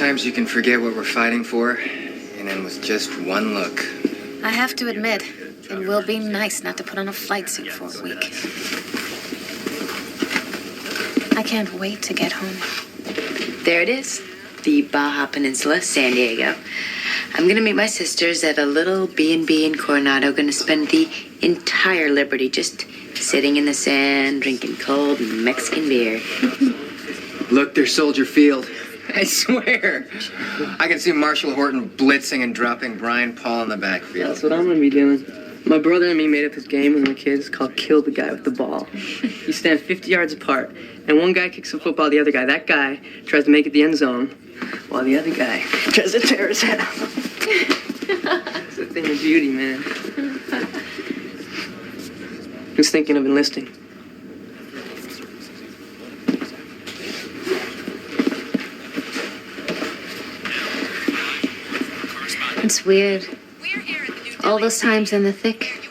Sometimes you can forget what we're fighting for, and then with just one look. I have to admit, it will be nice not to put on a flight suit for a week. I can't wait to get home. There it is, the Baja Peninsula, San Diego. I'm gonna meet my sisters at a little B&B in Coronado. Gonna spend the entire Liberty just sitting in the sand, drinking cold Mexican beer. Look, there's Soldier Field. I swear. I can see Marshall Horton blitzing and dropping Brian Paul in the backfield. That's what I'm gonna be doing. My brother and me made up this game when we were kids called Kill the Guy with the Ball. You stand 50 yards apart, and one guy kicks the football, the other guy. That guy tries to make it the end zone, while the other guy tries to tear his head off. It's a thing of beauty, man. Who's thinking of enlisting? It's weird. All those times in the thick.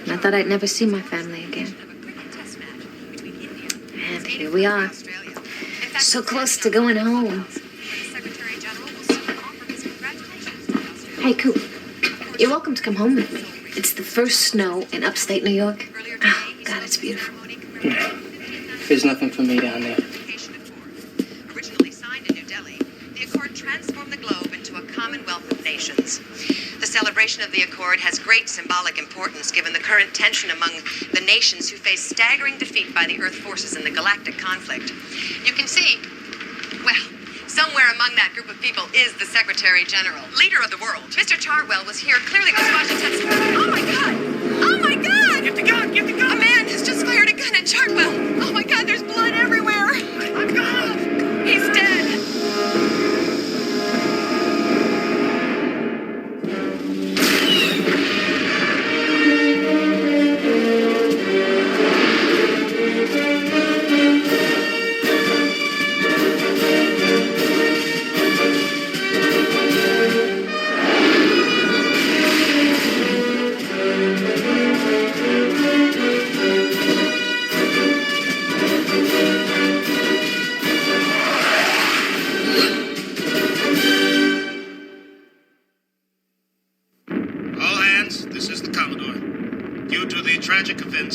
And I thought I'd never see my family again. And here we are. So close to going home. Hey, Coop. You're welcome to come home with me. It's the first snow in upstate New York. Oh, God, it's beautiful. Yeah. There's nothing for me down there. Originally signed in New Delhi, the Accord transformed the globe into a commonwealth of nations. The celebration of the Accord has great symbolic importance given the current tension among the nations who face staggering defeat by the Earth forces in the galactic conflict. You can see, well, somewhere among that group of people is the Secretary General, leader of the world. Mr. Chartwell was here. Clearly this Washington's... Oh, my God! Oh, my God! Get the gun! Get the gun! A man has just fired a gun at Chartwell. Oh, my God, there's blood everywhere. I'm gone! He's dead.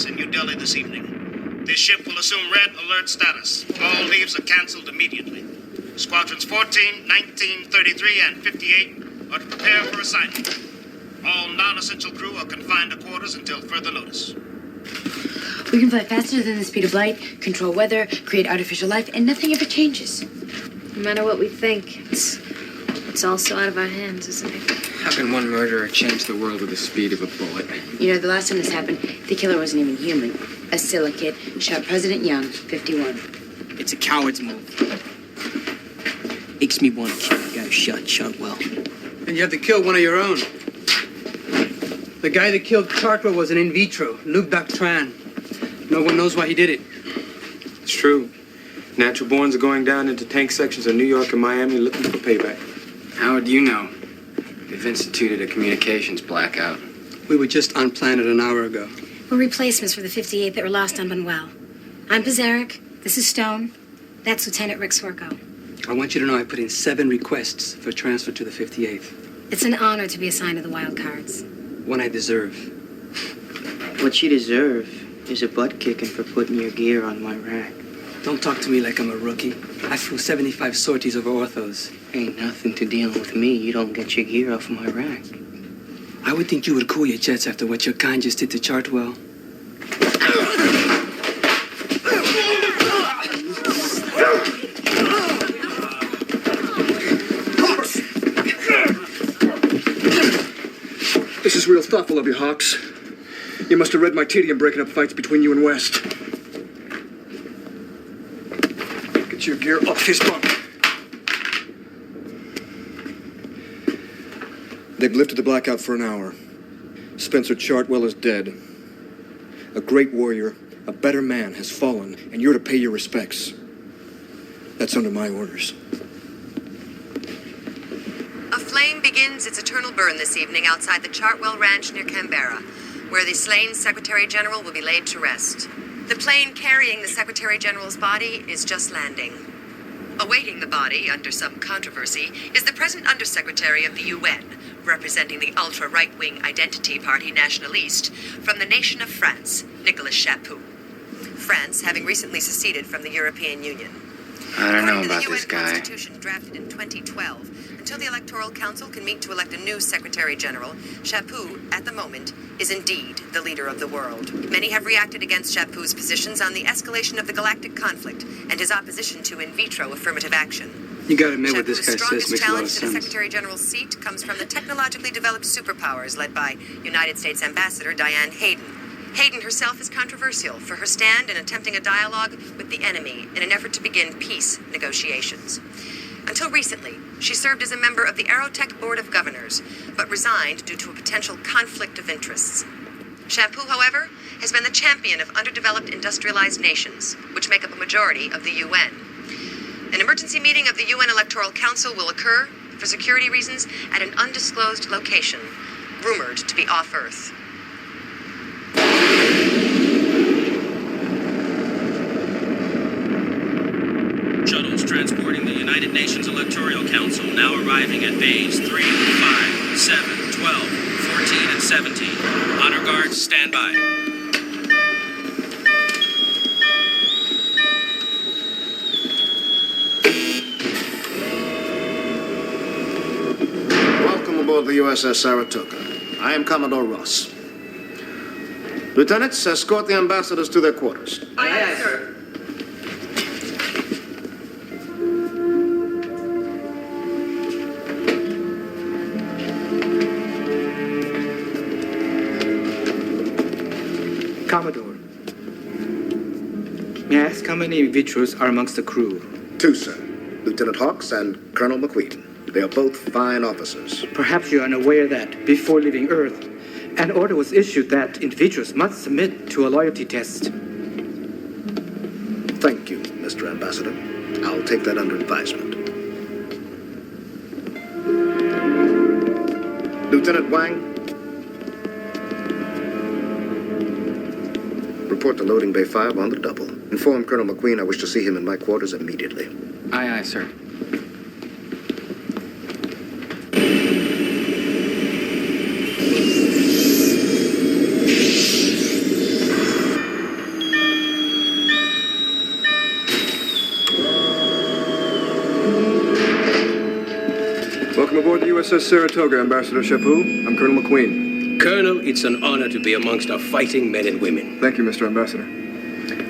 In New Delhi this evening. This ship will assume red alert status. All leaves are cancelled immediately. Squadrons 14, 19, 33, and 58 are to prepare for assignment. All non-essential crew are confined to quarters until further notice. We can fly faster than the speed of light, control weather, create artificial life, and nothing ever changes. No matter what we think, it's also out of our hands, isn't it? How can one murderer change the world with the speed of a bullet? You know, the last time this happened, the killer wasn't even human. A silicate shot President Young, 51. It's a coward's move. Makes me want to kill the guy who shot Chartwell. And you have to kill one of your own. The guy that killed Chartwell was an in vitro, Luc Doctran. No one knows why he did it. It's true. Natural borns are going down into tank sections of New York and Miami looking for payback. How would you know? They've instituted a communications blackout. We were just on planet an hour ago. We're replacements for the 58 that were lost on Manuel. I'm Pizarnik. This is Stone. That's Lieutenant Rick Swerko. I want you to know I put in 7 requests for transfer to the 58th. It's an honor to be assigned to the Wild Cards. One I deserve. What you deserve is a butt kicking for putting your gear on my rack. Don't talk to me like I'm a rookie. I flew 75 sorties over orthos. Ain't nothing to dealing with me. You don't get your gear off my rack. I would think you would cool your jets after what your kind just did to Chartwell. This is real thoughtful of you, Hawks. You must have read my tedium breaking up fights between you and West. Get your gear off his bunk. They've lifted the blackout for an hour. Spencer Chartwell is dead. A great warrior, a better man has fallen, and you're to pay your respects. That's under my orders. A flame begins its eternal burn this evening outside the Chartwell Ranch near Canberra, where the slain Secretary General will be laid to rest. The plane carrying the Secretary General's body is just landing. Awaiting the body under some controversy is the present Undersecretary of the UN, representing the ultra-right-wing Identity Party Nationaliste from the nation of France, Nicolas Chaput. France having recently seceded from the European Union. I don't know According to about the UN this guy. Constitution drafted in 2012, until the Electoral Council can meet to elect a new Secretary General, Chaput, at the moment, is indeed the leader of the world. Many have reacted against Chaput's positions on the escalation of the galactic conflict and his opposition to in vitro affirmative action. You gotta admit what this Chaput's guy says strongest makes a lot of challenge to the sense. Secretary General's seat comes from the technologically developed superpowers led by United States Ambassador Diane Hayden. Hayden herself is controversial for her stand in attempting a dialogue with the enemy in an effort to begin peace negotiations. Until recently, she served as a member of the Aerotech Board of Governors, but resigned due to a potential conflict of interests. Chaput, however, has been the champion of underdeveloped industrialized nations, which make up a majority of the UN. An emergency meeting of the UN Electoral Council will occur, for security reasons, at an undisclosed location, rumored to be off-Earth. Shuttles transporting the United Nations Electoral Council now arriving at bays 3, 5, 7, 12, 14, and 17. Honor guards, stand by. Welcome aboard the USS Saratoga. I am Commodore Ross. Lieutenants, escort the ambassadors to their quarters. Aye, aye, sir. Commodore, may I ask how many in vitros are amongst the crew? 2, sir. Lieutenant Hawks and Colonel McQueen. They are both fine officers. Perhaps you are unaware that before leaving Earth, an order was issued that individuals must submit to a loyalty test. Thank you, Mr. Ambassador. I'll take that under advisement. Lieutenant Wang, report to loading bay 5 on the double. Inform Colonel McQueen I wish to see him in my quarters immediately. Aye, aye, sir. Welcome aboard the USS Saratoga, Ambassador Chaput. I'm Colonel McQueen. Colonel, it's an honor to be amongst our fighting men and women. Thank you, Mr. Ambassador.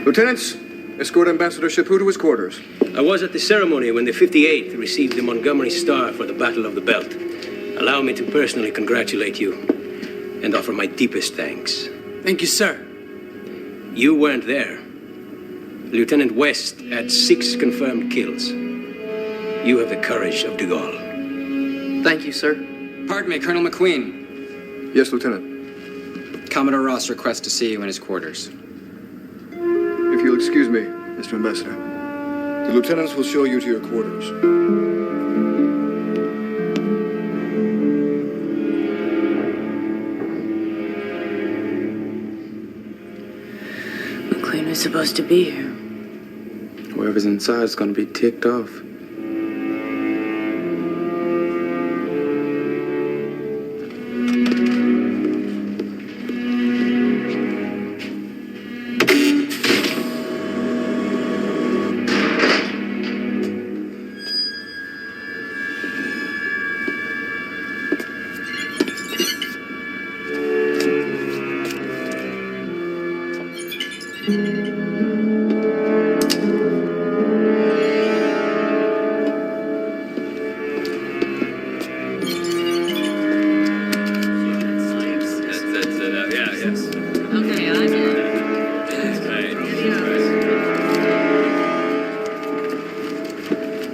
Lieutenants, escort Ambassador Chaput to his quarters. I was at the ceremony when the 58th received the Montgomery Star for the Battle of the Belt. Allow me to personally congratulate you and offer my deepest thanks. Thank you, sir. You weren't there. Lieutenant West had 6 confirmed kills. You have the courage of de Gaulle. Thank you, sir. Pardon me, Colonel McQueen. Yes, Lieutenant. Commodore Ross requests to see you in his quarters. If you'll excuse me, Mr. Ambassador. The lieutenants will show you to your quarters. McQueen was supposed to be here. Whoever's inside is gonna be ticked off.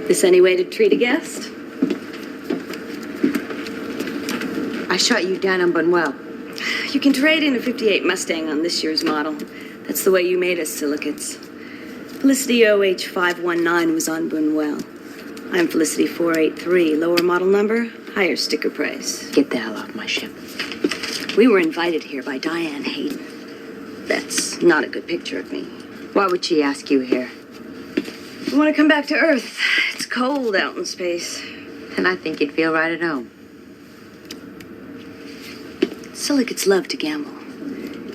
This any way to treat a guest? I shot you down on Bunuel. You can trade in a 58 Mustang on this year's model. That's the way you made us silicates. Felicity OH519 was on Bunuel. I'm Felicity 483, lower model number, higher sticker price. Get the hell off my ship. We were invited here by Diane Hayden. That's not a good picture of me. Why would she ask you here? We want to come back to Earth. It's cold out in space. And I think you'd feel right at home. Silicates love to gamble.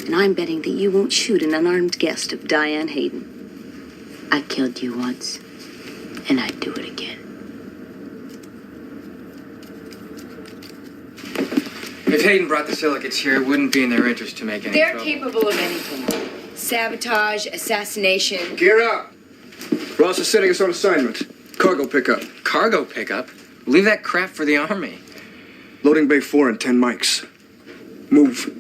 And I'm betting that you won't shoot an unarmed guest of Diane Hayden. I killed you once, and I'd do it again. If Hayden brought the silicates here, it wouldn't be in their interest to make any They're trouble. capable of anything. Sabotage, assassination. Gear up. Ross is sending us on assignment. Cargo pickup. Cargo pickup? Leave that crap for the Army. Loading bay 4 and 10 mics. Move.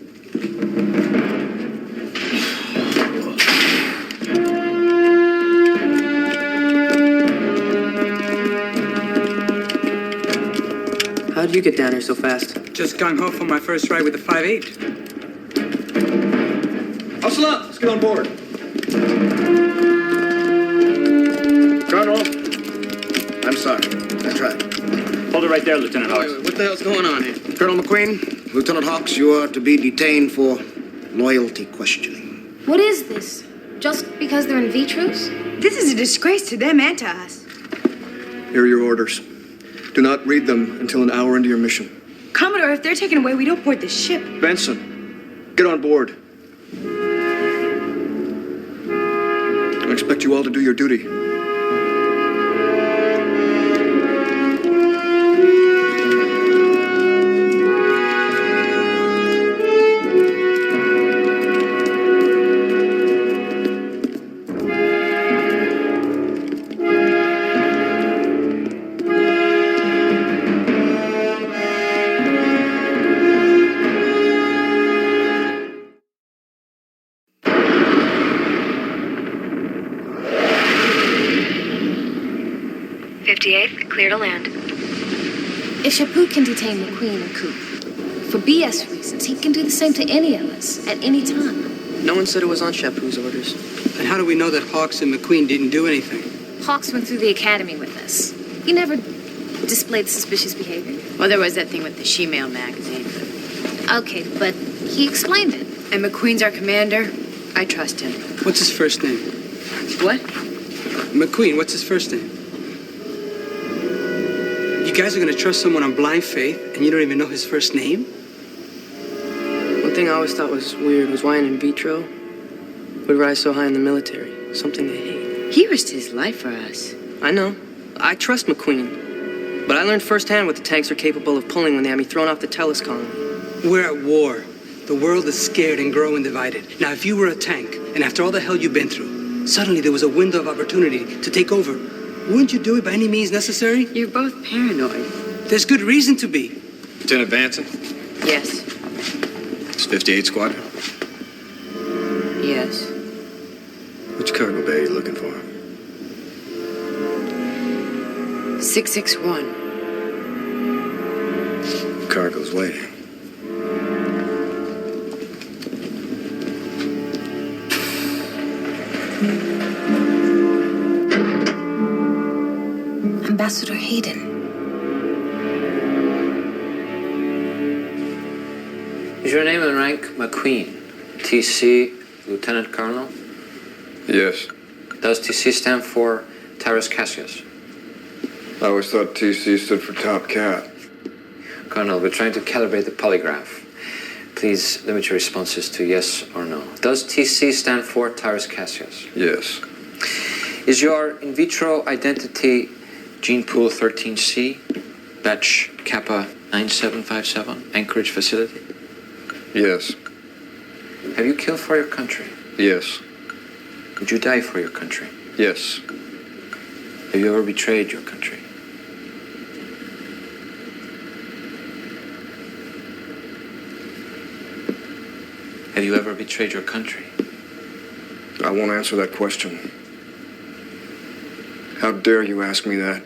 How did you get down here so fast? Just gung ho for my first ride with the 5.8. Hustle up. Let's get on board. Colonel. I'm sorry. I tried. Hold it right there, Lieutenant Hawks. Wait, what the hell's going on here? Colonel McQueen, Lieutenant Hawks, you are to be detained for loyalty questioning. What is this? Just because they're in vitros? This is a disgrace to them and to us. Here are your orders. Do not read them until an hour into your mission. Commodore, if they're taken away, we don't board the ship. Benson, get on board. I expect you all to do your duty. Clear to land. If Chaput can detain McQueen and Coop, for BS reasons, he can do the same to any of us at any time. No one said it was on Chaput's orders. And how do we know that Hawks and McQueen didn't do anything? Hawks went through the academy with us. He never displayed suspicious behavior. Well, there was that thing with the She-Mail magazine. Okay, but he explained it. And McQueen's our commander. I trust him. What's his first name? What? McQueen, what's his first name? You guys are gonna trust someone on blind faith and you don't even know his first name? One thing I always thought was weird was why an in vitro would rise so high in the military. Something they hate. He risked his life for us. I know. I trust McQueen. But I learned firsthand what the tanks are capable of pulling when they have me thrown off the Tellus column. We're at war. The world is scared and growing divided. Now, if you were a tank, and after all the hell you've been through, suddenly there was a window of opportunity to take over, wouldn't you do it by any means necessary? You're both paranoid. There's good reason to be. Lieutenant Vanson? Yes. It's 58 Squad. Yes. Which cargo bay are you looking for? 661. Cargo's waiting. Ambassador Hayden. Is your name and rank McQueen? TC, Lieutenant Colonel? Yes. Does TC stand for Tyrus Cassius? I always thought TC stood for Top Cat. Colonel, we're trying to calibrate the polygraph. Please limit your responses to yes or no. Does TC stand for Tyrus Cassius? Yes. Is your in vitro identity Gene Pool 13C, batch Kappa 9757, Anchorage facility? Yes. Have you killed for your country? Yes. Would you die for your country? Yes. Have you ever betrayed your country? Have you ever betrayed your country? I won't answer that question. How dare you ask me that?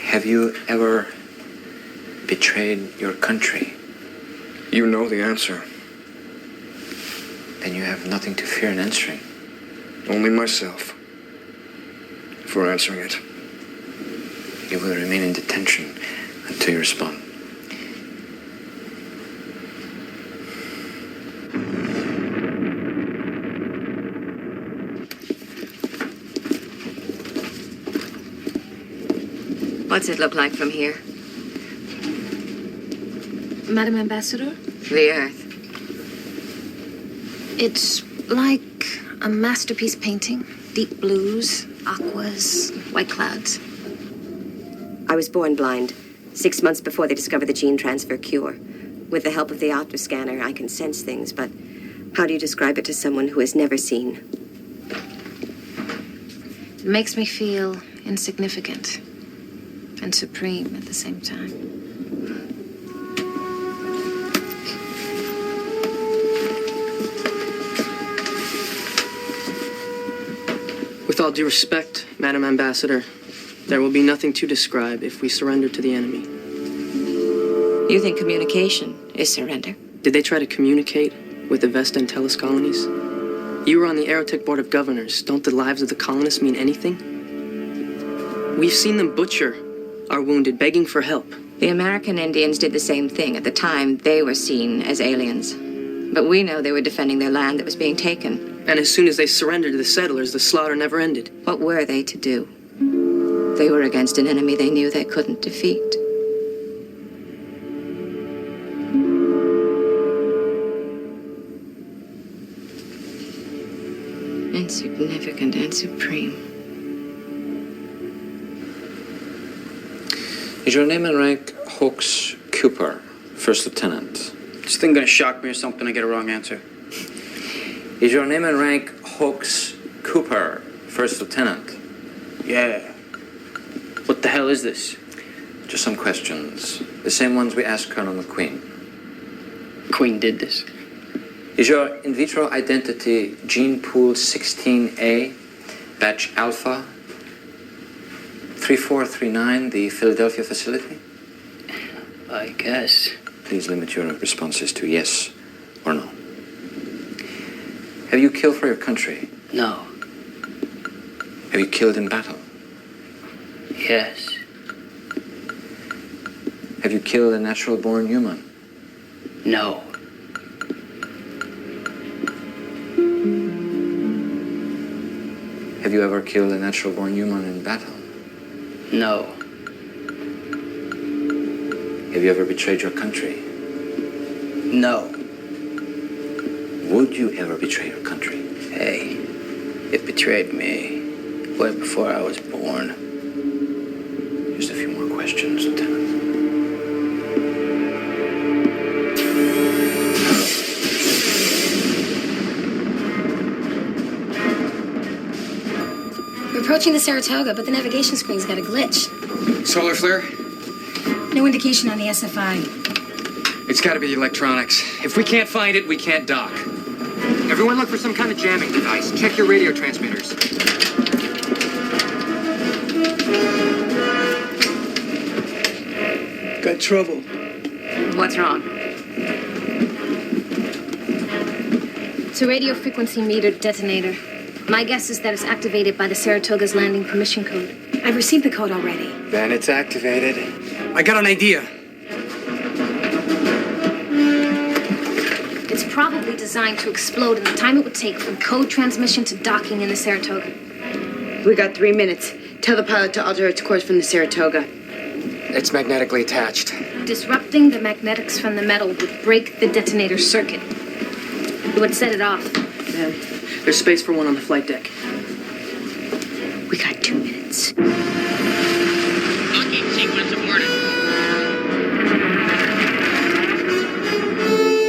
Have you ever betrayed your country? You know the answer. Then you have nothing to fear in answering. Only myself. For answering it. You will remain in detention until you respond. What's it look like from here? Madam Ambassador, The Earth. it's like a masterpiece painting. Deep blues, aquas, white clouds. I was born blind, 6 months before they discovered the gene transfer cure. With the help of the optoscanner, I can sense things, but how do you describe it to someone who has never seen? It makes me feel insignificant and supreme at the same time. With all due respect, Madam Ambassador, there will be nothing to describe if we surrender to the enemy. You think communication is surrender? Did they try to communicate with the Vesta and Tellus colonies? You were on the Aerotech Board of Governors. Don't the lives of the colonists mean anything? We've seen them butcher our wounded, begging for help. The American Indians did the same thing. At the time, they were seen as aliens. But we know they were defending their land that was being taken. And as soon as they surrendered to the settlers, the slaughter never ended. What were they to do? They were against an enemy they knew they couldn't defeat. Insignificant and supreme. Is your name and rank Hawks Cooper, First Lieutenant? This thing gonna shock me or something? I get a wrong answer. Is your name and rank Hawks Cooper, First Lieutenant? Yeah. What the hell is this? Just some questions. The same ones we asked Colonel McQueen. Queen did this. Is your in vitro identity gene pool 16A, batch alpha, 3439, the Philadelphia facility? I guess. Please limit your responses to yes or no. Have you killed for your country? No. Have you killed in battle? Yes. Have you killed a natural-born human? No. Have you ever killed a natural-born human in battle? No. Have you ever betrayed your country? No. Would you ever betray your country? Hey, it betrayed me way before I was born. Just a few more questions, Lieutenant. We're approaching the Saratoga, but the navigation screen's got a glitch. Solar flare? No indication on the SFI. It's gotta be electronics. If we can't find it, we can't dock. Everyone look for some kind of jamming device. Check your radio transmitters. Got trouble. What's wrong? It's a radio frequency metered detonator. My guess is that it's activated by the Saratoga's landing permission code. I've received the code already. Then it's activated. I got an idea. It's probably designed to explode in the time it would take from code transmission to docking in the Saratoga. We got 3 minutes. Tell the pilot to alter its course from the Saratoga. It's magnetically attached. Disrupting the magnetics from the metal would break the detonator circuit. It would set it off. Man, there's space for one on the flight deck. We got 2 minutes. Docking sequence aborted.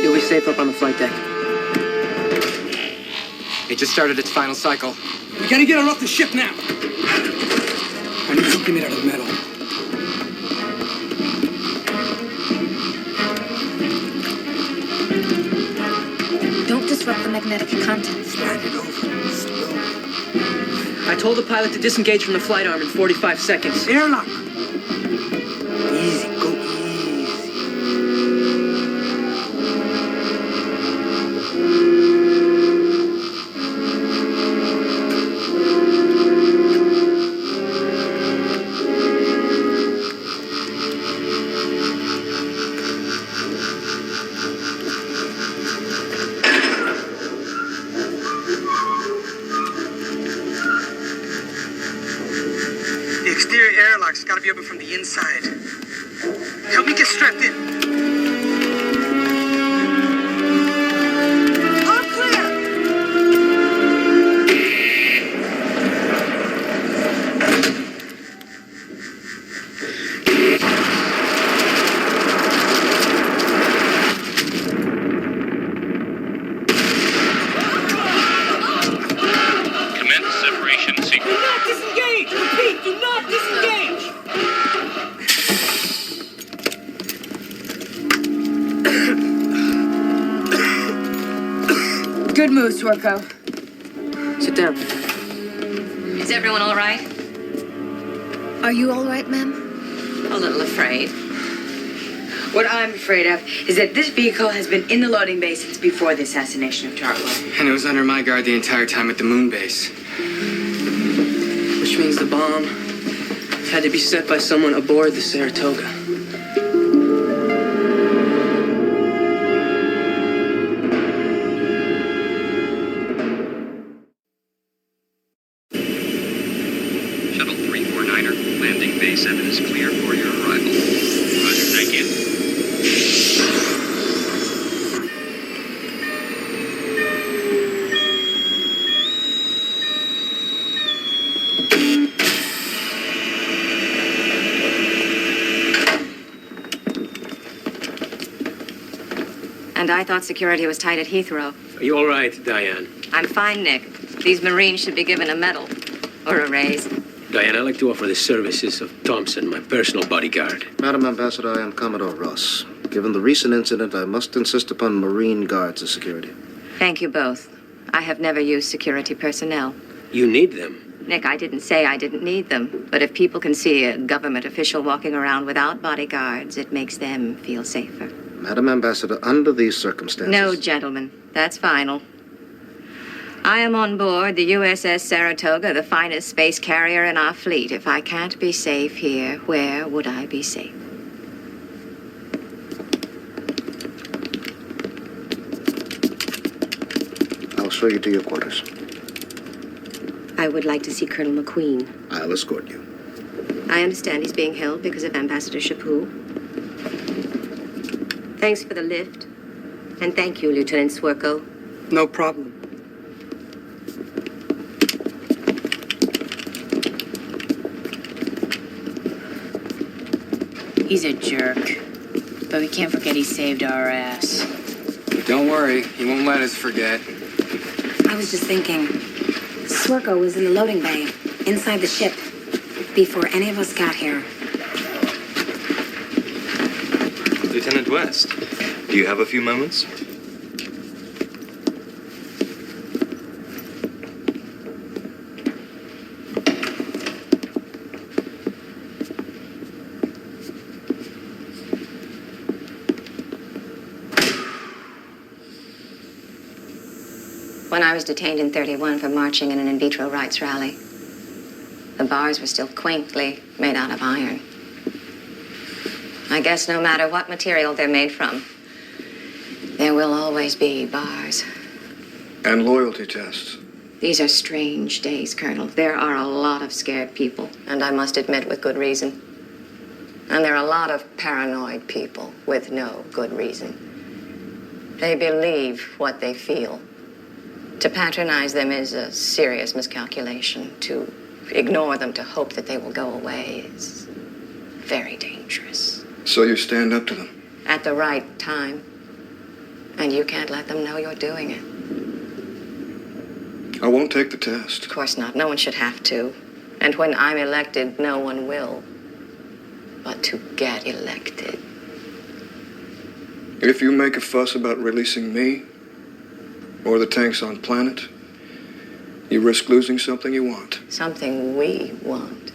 You'll be safe up on the flight deck. It just started its final cycle. We gotta get her off the ship now. I need something made out of metal. Don't disrupt the magnetic content. Slide it over. Slow. I told the pilot to disengage from the flight arm in 45 seconds. Airlock. Easy, go easy. Exterior airlock's gotta be open from the inside. Help me get strapped in. All clear! Commence separation sequence. Do not disengage! Repeat, do not disengage! Good move, Swerko. Sit down. Is everyone all right? Are you all right, ma'am? A little afraid. What I'm afraid of is that this vehicle has been in the loading bay since before the assassination of Chartwell. And it was under my guard the entire time at the moon base. Which means the bomb had to be set by someone aboard the Saratoga. Shuttle 349er, landing bay 7 is clear for your arrival. Roger, thank you. And I thought security was tight at Heathrow. Are you all right, Diane? I'm fine, Nick. These Marines should be given a medal. Or a raise. Diane, I'd like to offer the services of Thompson, my personal bodyguard. Madam Ambassador, I am Commodore Ross. Given the recent incident, I must insist upon Marine guards as security. Thank you both. I have never used security personnel. You need them. Nick, I didn't say I didn't need them. But if people can see a government official walking around without bodyguards, it makes them feel safer. Madam Ambassador, under these circumstances... No, gentlemen. That's final. I am on board the USS Saratoga, the finest space carrier in our fleet. If I can't be safe here, where would I be safe? I'll show you to your quarters. I would like to see Colonel McQueen. I'll escort you. I understand he's being held because of Ambassador Chaput. Thanks for the lift. And thank you, Lieutenant Swerko. No problem. He's a jerk. But we can't forget he saved our ass. Don't worry, he won't let us forget. I was just thinking, Swerko was in the loading bay, inside the ship, before any of us got here. Lieutenant West, do you have a few moments? When I was detained in 31 for marching in an in vitro rights rally, the bars were still quaintly made out of iron. I guess no matter what material they're made from, there will always be bars. And loyalty tests. These are strange days, Colonel. There are a lot of scared people, and I must admit with good reason. And there are a lot of paranoid people with no good reason. They believe what they feel. To patronize them is a serious miscalculation. To ignore them, to hope that they will go away is very dangerous. So you stand up to them? At the right time. And you can't let them know you're doing it. I won't take the test. Of course not. No one should have to. And when I'm elected, no one will. But to get elected. If you make a fuss about releasing me, or the tanks on planet, you risk losing something you want. Something we want.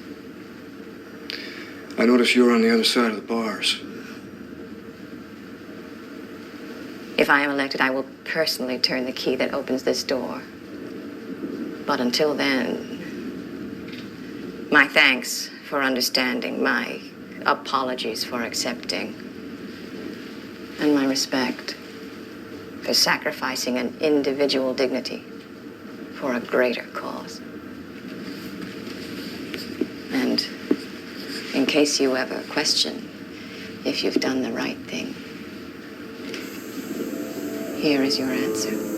I notice you're on the other side of the bars. If I am elected, I will personally turn the key that opens this door. But until then, my thanks for understanding, my apologies for accepting, and my respect for sacrificing an individual dignity for a greater cause. And case you ever question if you've done the right thing. Here is your answer.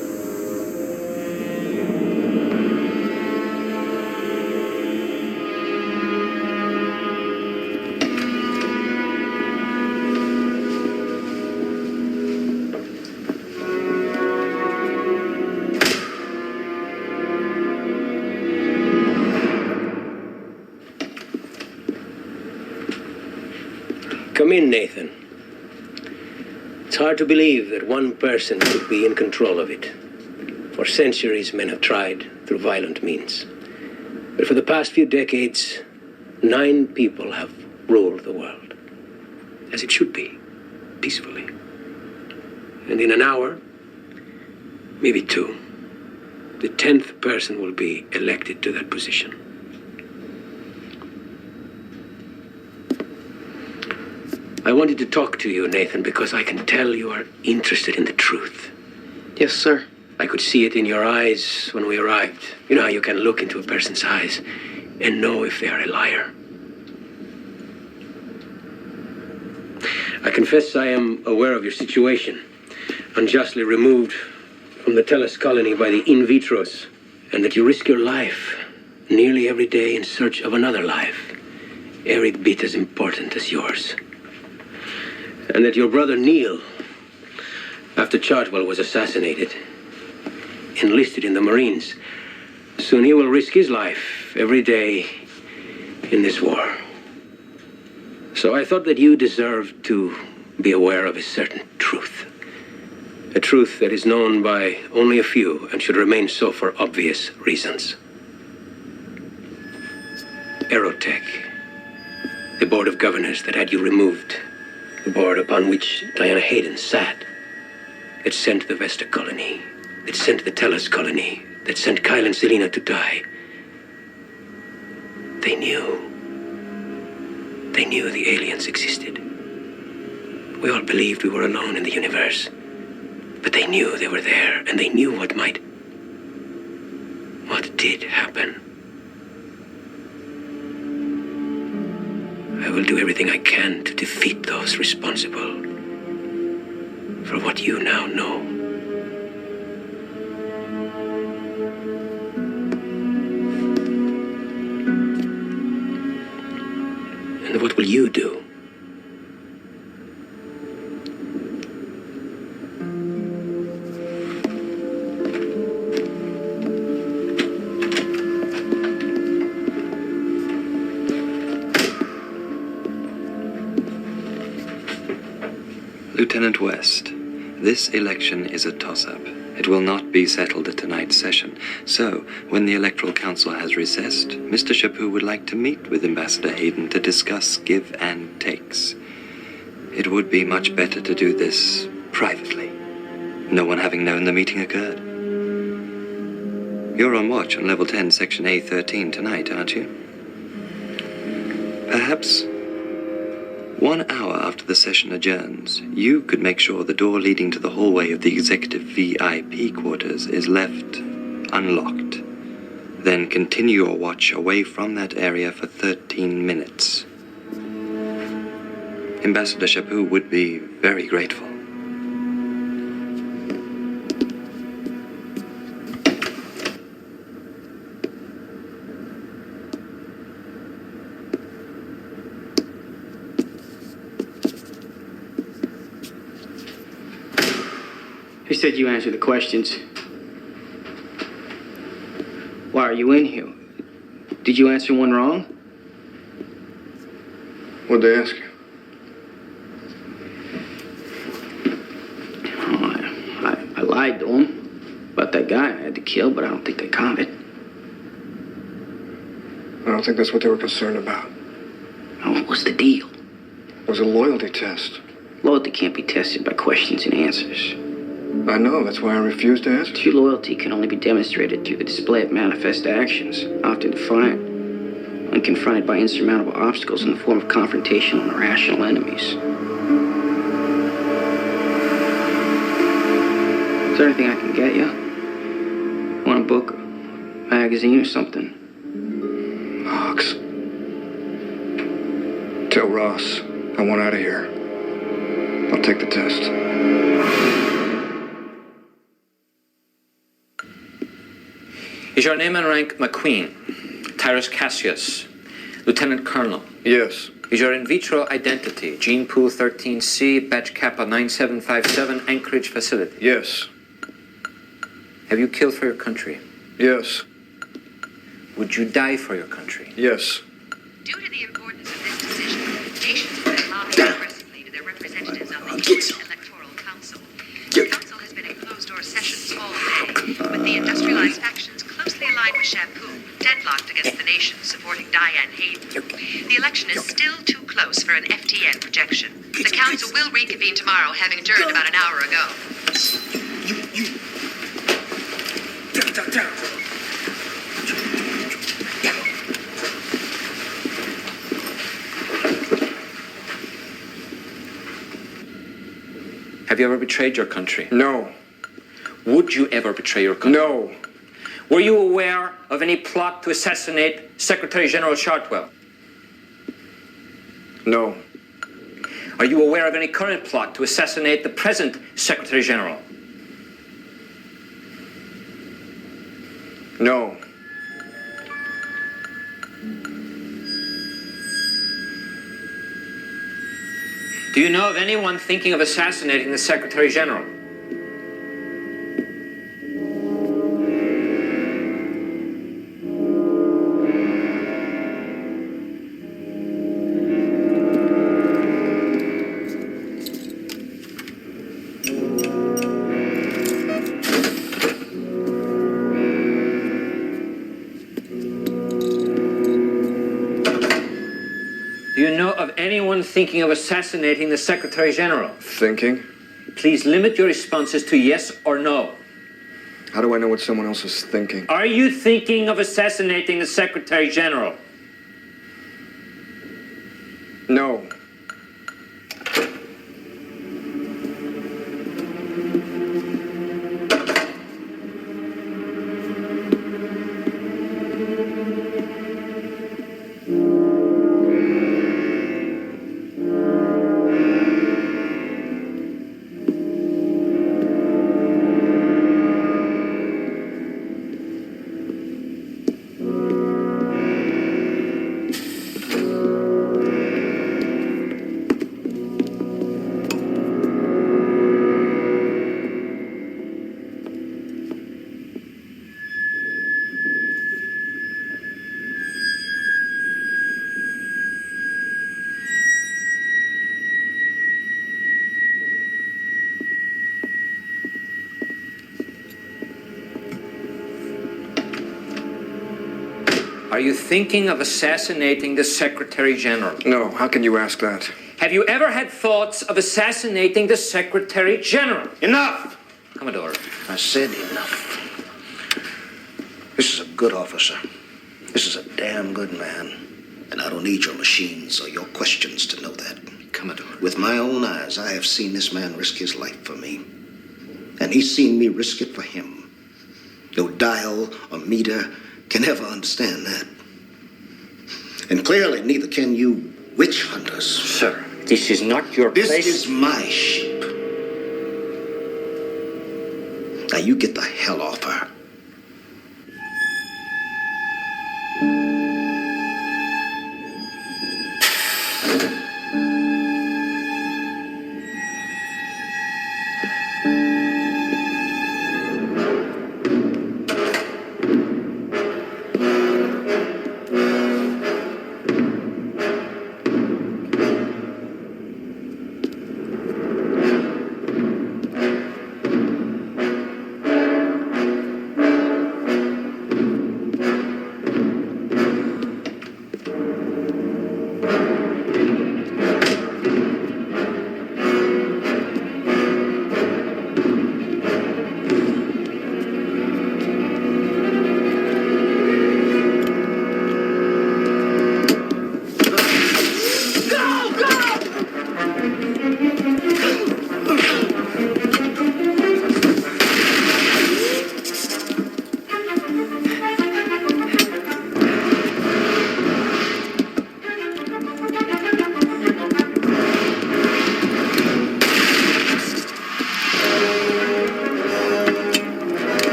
Come in, Nathan. It's hard to believe that one person could be in control of it. For centuries, men have tried through violent means. But for the past few decades, 9 people have ruled the world. As it should be, peacefully. And in an hour, maybe 2, the 10th person will be elected to that position. I wanted to talk to you, Nathan, because I can tell you are interested in the truth. Yes, sir. I could see it in your eyes when we arrived. You know how you can look into a person's eyes and know if they are a liar. I confess I am aware of your situation. Unjustly removed from the Tellus colony by the in vitros, and that you risk your life nearly every day in search of another life, every bit as important as yours. And that your brother Neil, after Chartwell was assassinated, enlisted in the Marines. Soon he will risk his life every day in this war. So I thought that you deserved to be aware of a certain truth. A truth that is known by only a few and should remain so for obvious reasons. Aerotech, the board of governors that had you removed, the board upon which Diana Hayden sat, it sent the Vesta colony, it sent the Tellus colony, that sent Kyle and Selena to die. They knew the aliens existed. We all believed we were alone in the universe, but they knew they were there, and they knew what did happen. I will do everything I can to defeat those responsible for what you now know. And what will you do? Lieutenant West, this election is a toss-up. It will not be settled at tonight's session. So, when the Electoral Council has recessed, Mr. Chaput would like to meet with Ambassador Hayden to discuss give and takes. It would be much better to do this privately, no one having known the meeting occurred. You're on watch on Level 10, Section A13 tonight, aren't you? Perhaps 1 hour after the session adjourns, you could make sure the door leading to the hallway of the executive VIP quarters is left unlocked. Then continue your watch away from that area for 13 minutes. Ambassador Chaput would be very grateful. He said you answer the questions. Why are you in here? Did you answer one wrong? What'd they ask you? I lied to him about that guy I had to kill, but I don't think they caught it. I don't think that's what they were concerned about. What was the deal? It was a loyalty test. Loyalty can't be tested by questions and answers. I know, that's why I refused to ask. True loyalty can only be demonstrated through the display of manifest actions, often defiant, when confronted by insurmountable obstacles in the form of confrontation on irrational enemies. Is there anything I can get you? Want a book, a magazine, or something? Hawks. Tell Ross I want out of here. I'll take the test. Is your name and rank McQueen, Tyrus Cassius, Lieutenant Colonel? Yes. Is your in vitro identity Gene Pool 13C, Batch Kappa 9757, Anchorage Facility? Yes. Have you killed for your country? Yes. Would you die for your country? Yes. Due to the importance of this decision, nations have been lobbying aggressively to their representatives on the U.S. Electoral Council. The council has been in closed-door sessions all day, with the industrialized factions closely aligned with Shampoo, deadlocked against the nations supporting Diane Hayden. The election is still too close for an FTN projection. The council will reconvene tomorrow, having adjourned about an hour ago. Down. Have you ever betrayed your country? No. Would you ever betray your country? No. Were you aware of any plot to assassinate Secretary General Shortwell? No. Are you aware of any current plot to assassinate the present Secretary General? No. Do you know of anyone thinking of assassinating the Secretary General? Do you know of anyone thinking of assassinating the Secretary General? Thinking? Please limit your responses to yes or no. How do I know what someone else is thinking? Are you thinking of assassinating the Secretary General? No. Are you thinking of assassinating the Secretary General? No. How can you ask that? Have you ever had thoughts of assassinating the Secretary General? Enough! Commodore. I said enough. This is a good officer. This is a damn good man. And I don't need your machines or your questions to know that. Commodore. With my own eyes, I have seen this man risk his life for me. And he's seen me risk it for him. No dial or meter can ever understand that. And clearly, neither can you witch hunters. Sir, this is not your This place. is my ship. Now you get the hell off her.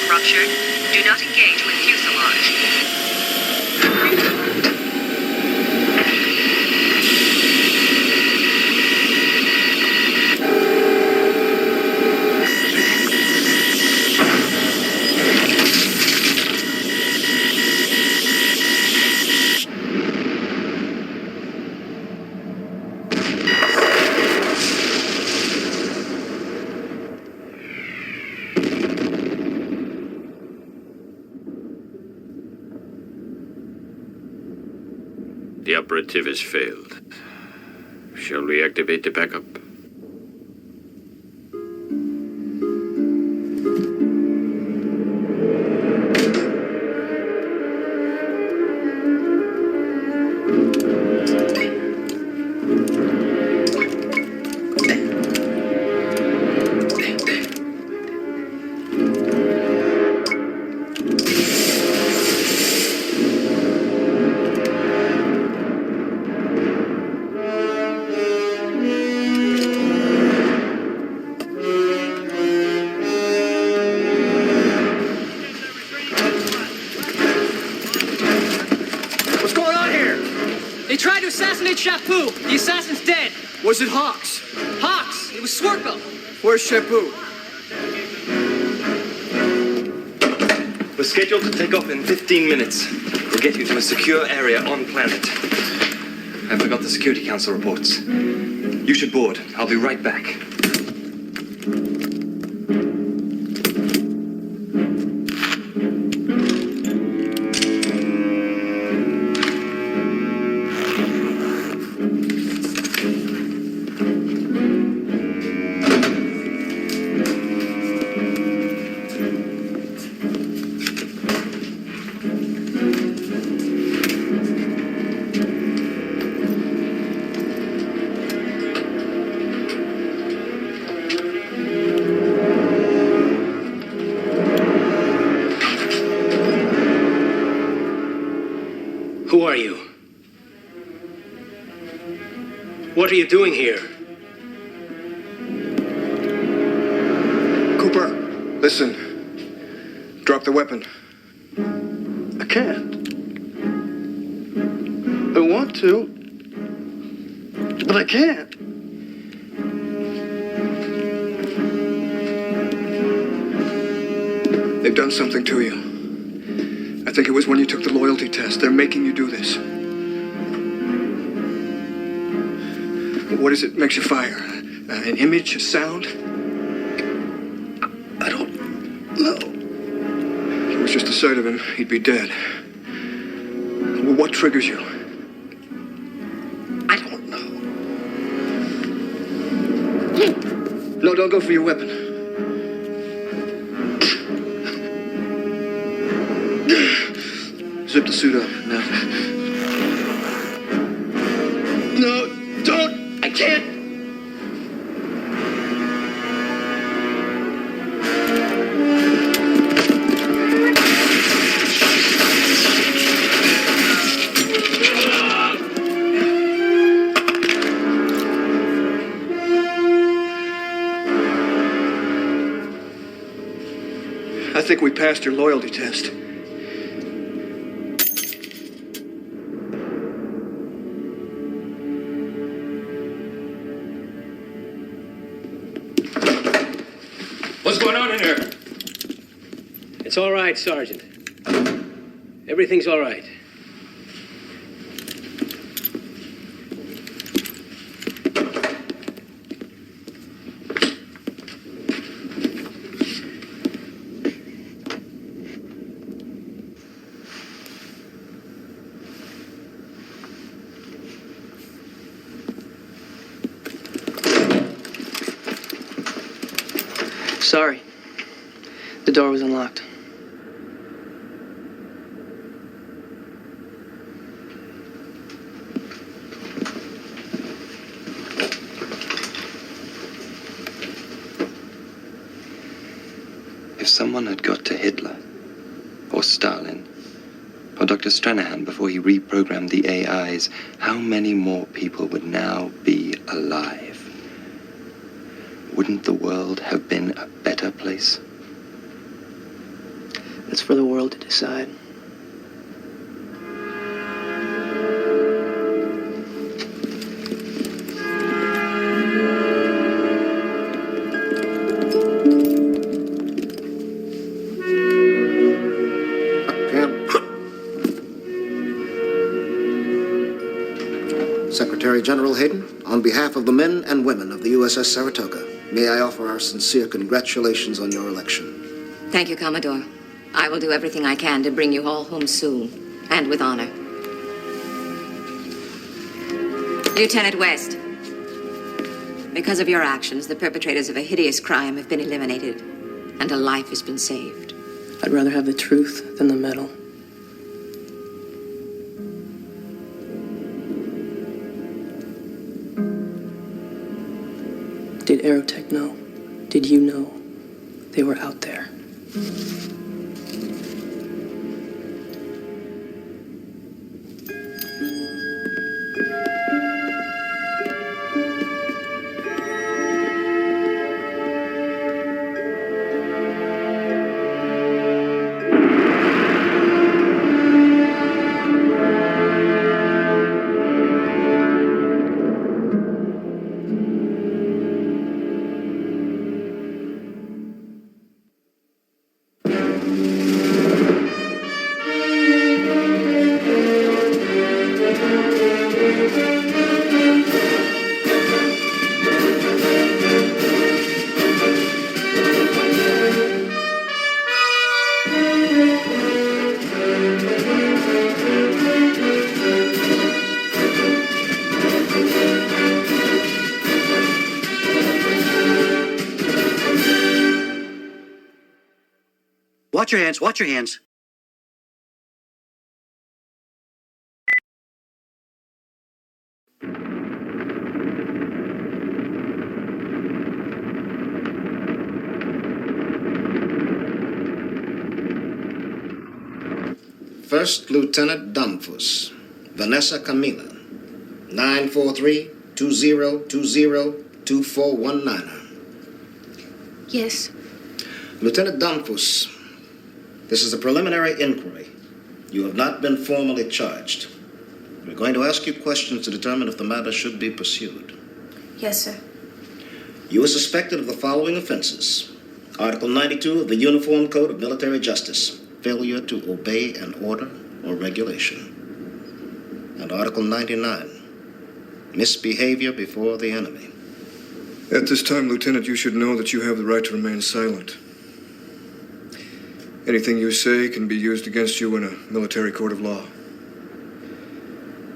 ruptured. Do not engage with fuselage. The operative has failed. Shall we activate the backup? Chaput! The assassin's dead! Was it Hawks? Hawks! It was Swerko! Where's Chaput? We're scheduled to take off in 15 minutes. We'll get you to a secure area on planet. I forgot the Security Council reports. You should board. I'll be right back. Who are you? What are you doing here? Cooper, listen. Drop the weapon. I can't. I want to, but I can't. They've done something to you. I think it was when you took the loyalty test. They're making you do this. What is it makes you fire? An image, a sound? I don't know. If it was just the sight of him, he'd be dead. Well, what triggers you? I don't know. No, don't go for your weapon. Zip the suit up, now. No, don't! I can't! I think we passed your loyalty test. What's going on in here? It's all right, Sergeant. Everything's all right. Sorry. The door was unlocked. If someone had got to Hitler, or Stalin, or Dr. Stranahan before he reprogrammed the AIs, how many more people would now be alive? Wouldn't the world have been a better place? That's for the world to decide. Secretary General Hayden, on behalf of the men and women of the USS Saratoga, may I offer our sincere congratulations on your election. Thank you, Commodore. I will do everything I can to bring you all home soon, and with honor. Lieutenant West, because of your actions, the perpetrators of a hideous crime have been eliminated, and a life has been saved. I'd rather have the truth than the medal. Did Aerotech know? Did you know they were out there? Watch your hands, watch your hands. First Lieutenant Dunfus, Vanessa Camila, 943-2020-2419. Yes. Lieutenant Dunfus, this is a preliminary inquiry. You have not been formally charged. We're going to ask you questions to determine if the matter should be pursued. Yes, sir. You are suspected of the following offenses. Article 92 of the Uniform Code of Military Justice, failure to obey an order or regulation. And Article 99, misbehavior before the enemy. At this time, Lieutenant, you should know that you have the right to remain silent. Anything you say can be used against you in a military court of law.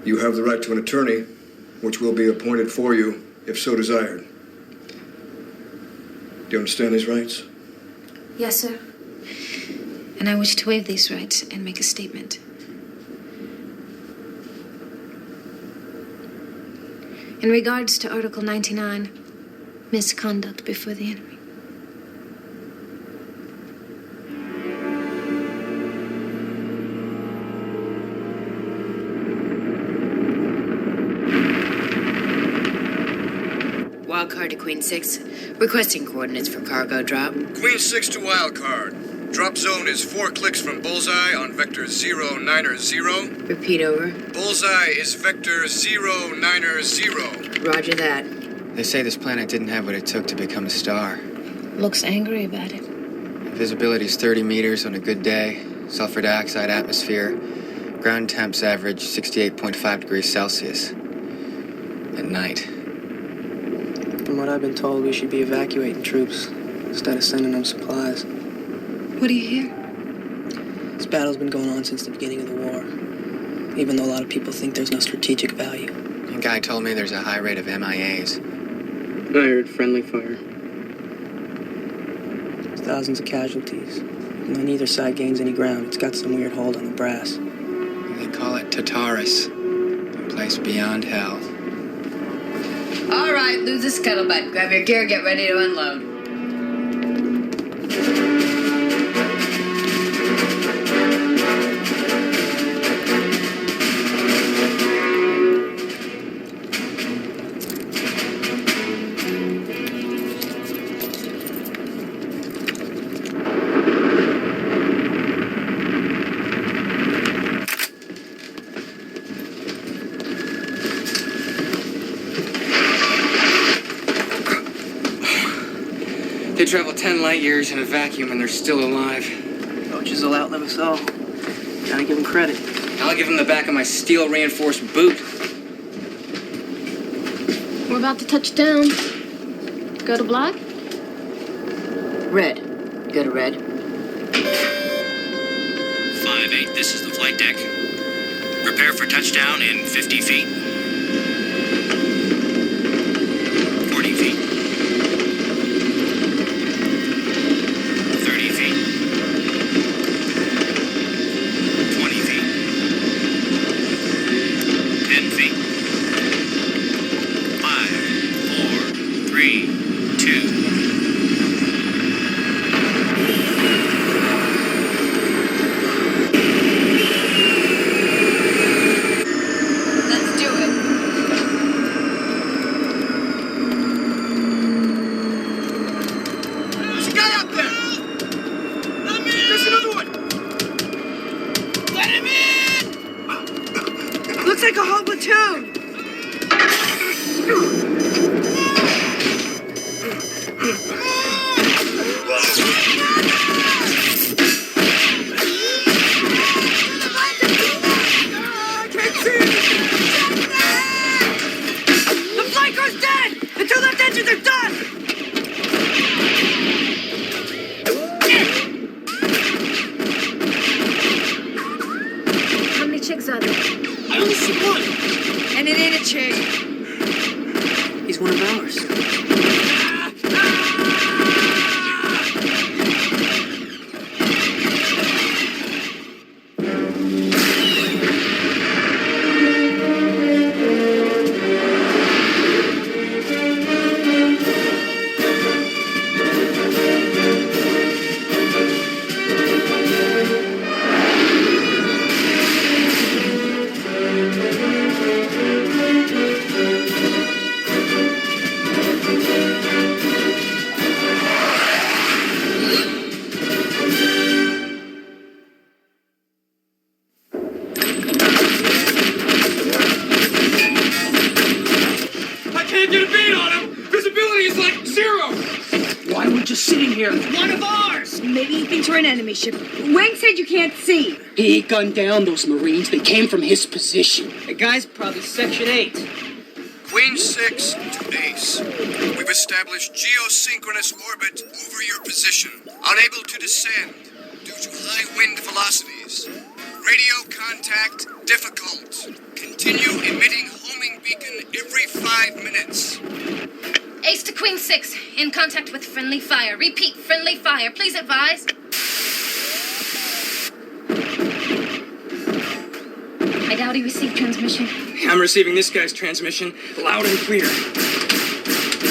You have the right to an attorney, which will be appointed for you if so desired. Do you understand these rights? Yes, sir. And I wish to waive these rights and make a statement. In regards to Article 99, misconduct before the enemy. Wildcard to Queen 6, requesting coordinates for cargo drop. Queen 6 to wildcard. Drop zone is 4 clicks from Bullseye on vector 090. Repeat over. Bullseye is vector 090. Roger that. They say this planet didn't have what it took to become a star. Looks angry about it. Visibility's 30 meters on a good day. Sulfur dioxide atmosphere. Ground temps average 68.5 degrees Celsius. At night. From what I've been told, we should be evacuating troops instead of sending them supplies. What do you hear? This battle's been going on since the beginning of the war, even though a lot of people think there's no strategic value. A guy told me there's a high rate of MIAs. I heard friendly fire. There's thousands of casualties. And when neither side gains any ground, it's got some weird hold on the brass. They call it Tartarus, a place beyond hell. All right, lose the scuttlebutt. Grab your gear, get ready to unload. travel 10 light years in a vacuum and they're still alive. Coaches will outlive us all. Gotta give them credit. I'll give them the back of my steel-reinforced boot. We're about to touch down. Go to black? Red. Go to red. 5-8, this is the flight deck. Prepare for touchdown in 50 feet. 40 feet. 30 feet. 20 feet. 10 feet. 5, 4, 3, 2. Looks like a whole platoon. The flanker's dead! The two left engines are done! How many chicks are there? I only see one. And it ain't a chick. He's one of ours. I can't get a beat on him. Visibility is like 0. Why are we just sitting here? One of ours. Maybe he thinks we're an enemy ship. Wang said you can't see. He gunned down those Marines. They came from his position. The guy's probably Section 8. Queen 6 to base. We've established geosynchronous orbit over your position. Unable to descend due to high wind velocities. Radio contact difficult. Continue emitting homing beacon every 5 minutes. Ace to Queen 6. In contact with friendly fire. Repeat, friendly fire. Please advise. I doubt he received transmission. I'm receiving this guy's transmission loud and clear.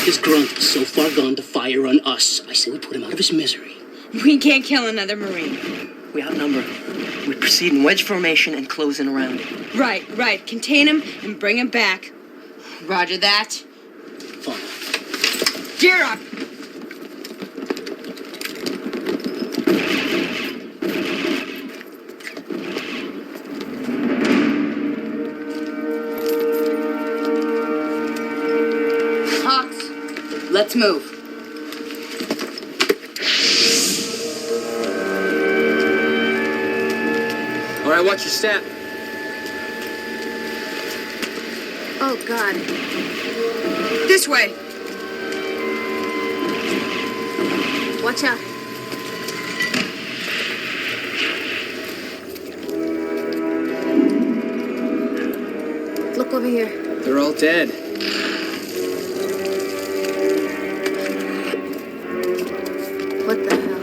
This grunt is so far gone to fire on us. I say we put him out of his misery. We can't kill another Marine. We outnumber him. We proceed in wedge formation and close in around him. Right. Contain him and bring him back. Roger that. Fine. Gear up. Hawks, let's move. All right, watch your step. Oh, God. This way. Watch out. Look over here. They're all dead. What the hell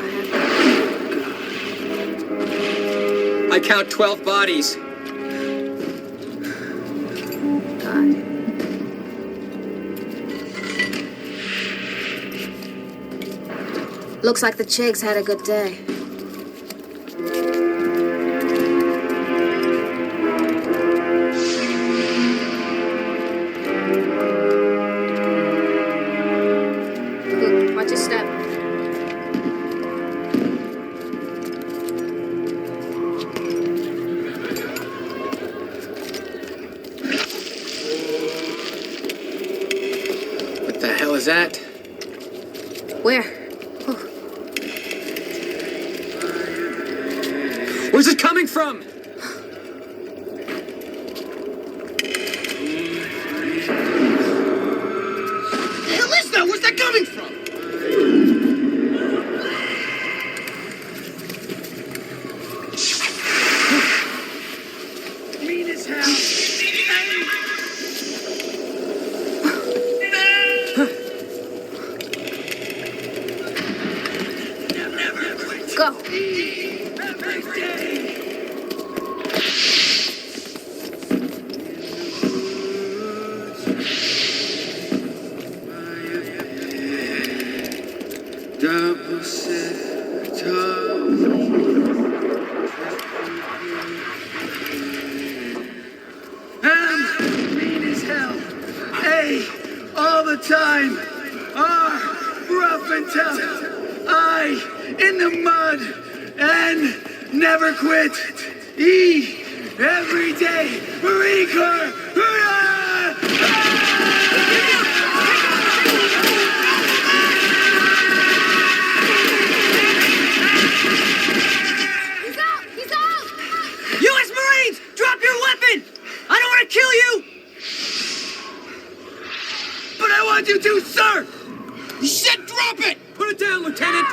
happened? I count 12 bodies. God. Looks like the Chigs had a good day. Ooh, watch your step. What the hell is that? Where? Oh. Where's it coming from? The hell is that? Where's that coming from? Mean as hell. Go. Double set top. Mean as hell. A all the time. R rough and tough. I in the mud and never quit. E every day. Marine Corps. U.S. Marines, drop your weapon! I don't want to kill you! But I want you to, sir! You said drop it! Put it down, Lieutenant!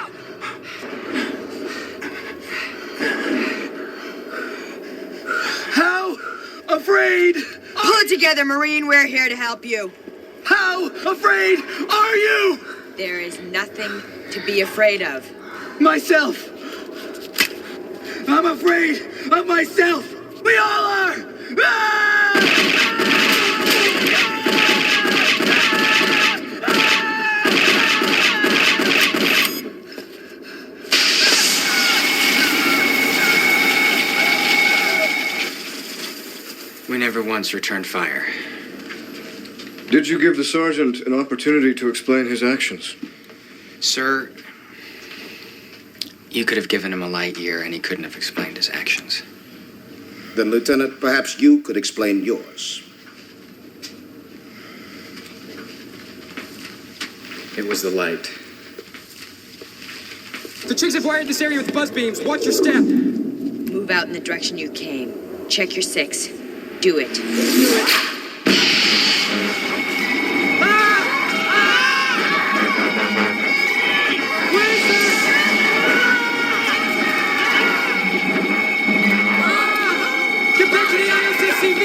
How afraid? Pull it together, Marine. We're here to help you. How afraid are you? There is nothing to be afraid of. Myself. I'm afraid of myself. We all are. We never once returned fire. Did you give the sergeant an opportunity to explain his actions? Sir, you could have given him a light year and he couldn't have explained his actions. Then, Lieutenant, perhaps you could explain yours. It was the light. The chicks have wired this area with buzz beams. Watch your step. Move out in the direction you came. Check your 6. Do it. Get back to the ISSCV!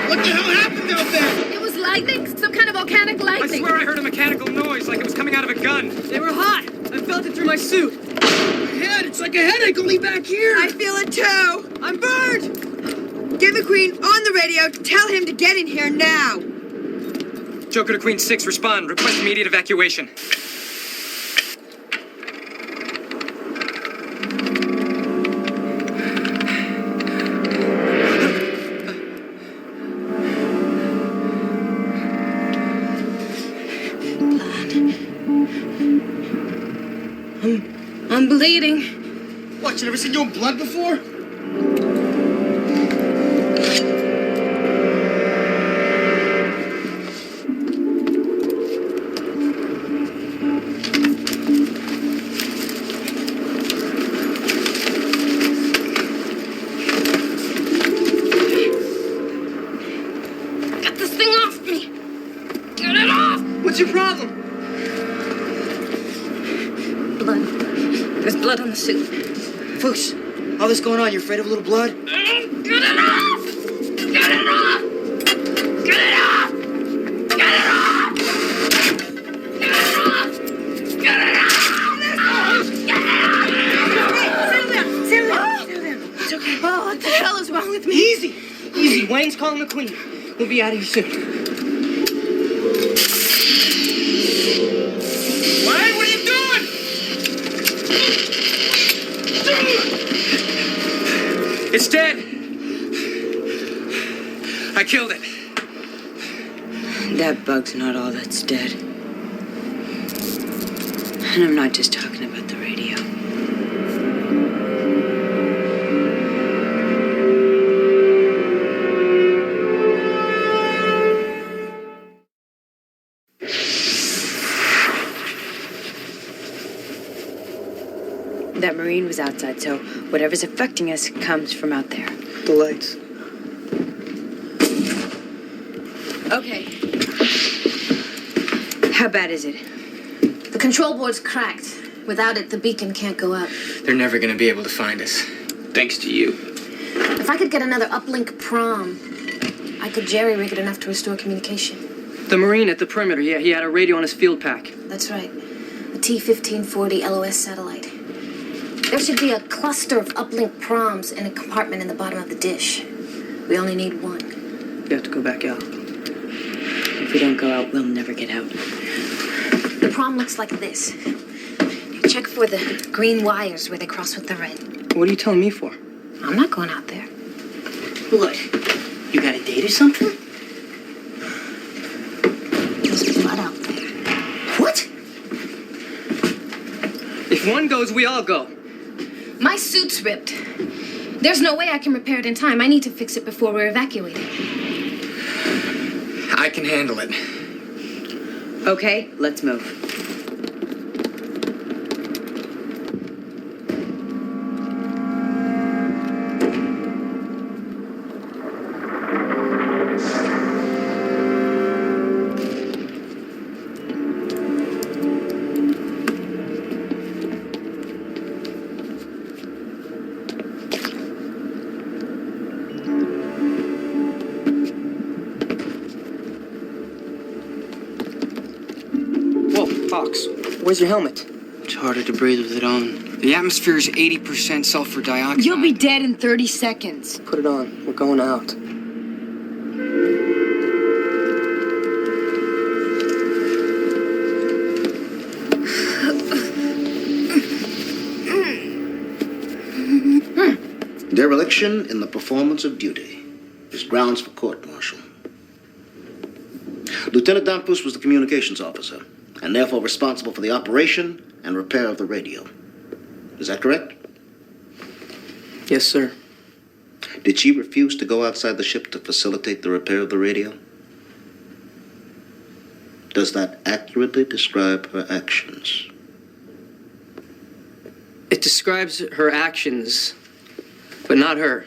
What the hell happened out there? It was lightning, some kind of volcanic I lightning. swear I heard a mechanical noise like it was coming out of a gun. They were hot. I felt it through my suit. My head, it's like a headache only back here. I feel it too. I'm burned. Get McQueen on the radio. Tell him to get in here now. Joker to Queen 6, respond. Request immediate evacuation. I'm bleeding. What, you never seen your own blood before? Get this thing off me! Get it off! What's your problem? Blood. There's blood on the suit. Folks, all this going on, you're afraid of a little blood? Get it off! Get it off! Get it off! Get it off! Get it off! Get it off! Settle down. It's okay. Oh, what the hell is wrong with me? Easy. Easy. Wayne's calling the Queen. We'll be out of here soon. Wayne, what are you doing? It's dead. I killed it. That bug's not all that's dead. And I'm not just talking about the radio. That Marine was outside, so whatever's affecting us comes from out there. The lights. Okay. How bad is it? The control board's cracked. Without it, the beacon can't go up. They're never gonna be able to find us. Thanks to you. If I could get another uplink prom, I could jerry-rig it enough to restore communication. The Marine at the perimeter, yeah, he had a radio on his field pack. That's right. A T-1540 LOS satellite. There should be a cluster of uplink proms in a compartment in the bottom of the dish. We only need one. You have to go back out. If we don't go out, we'll never get out. The prom looks like this. You check for the green wires where they cross with the red. What are you telling me for? I'm not going out there. What? You got a date or something? There's blood out there. What? If one goes, we all go. My suit's ripped. There's no way I can repair it in time. I need to fix it before we're evacuated. I can handle it. Okay, let's move. Fox, where's your helmet? It's harder to breathe with it on. The atmosphere is 80% sulfur dioxide. You'll be dead in 30 seconds. Put it on. We're going out. Dereliction in the performance of duty is grounds for court-martial. Lieutenant Dampus was the communications officer, and therefore responsible for the operation and repair of the radio. Is that correct? Yes, sir. Did she refuse to go outside the ship to facilitate the repair of the radio? Does that accurately describe her actions? It describes her actions, but not her.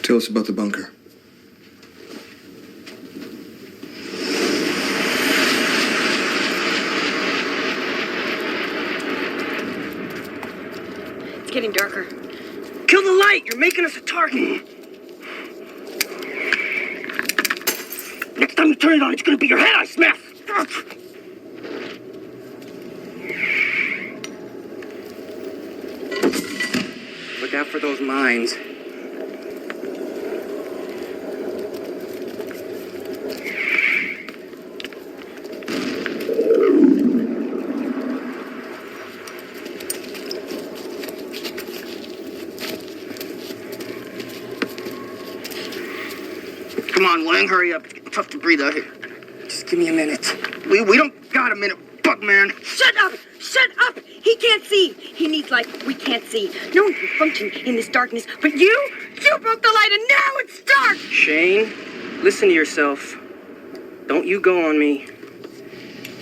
Tell us about the bunker. It's getting darker. Kill the light! You're making us a target! Next time you turn it on, it's gonna be your head I smash! Look out for those mines. Come on, Lang, hurry up. It's getting tough to breathe out here. Just give me a minute. We don't got a minute, Bugman. Shut up! Shut up! He can't see. He needs light. We can't see. No one can function in this darkness. But you broke the light and now it's dark! Shane, listen to yourself. Don't you go on me.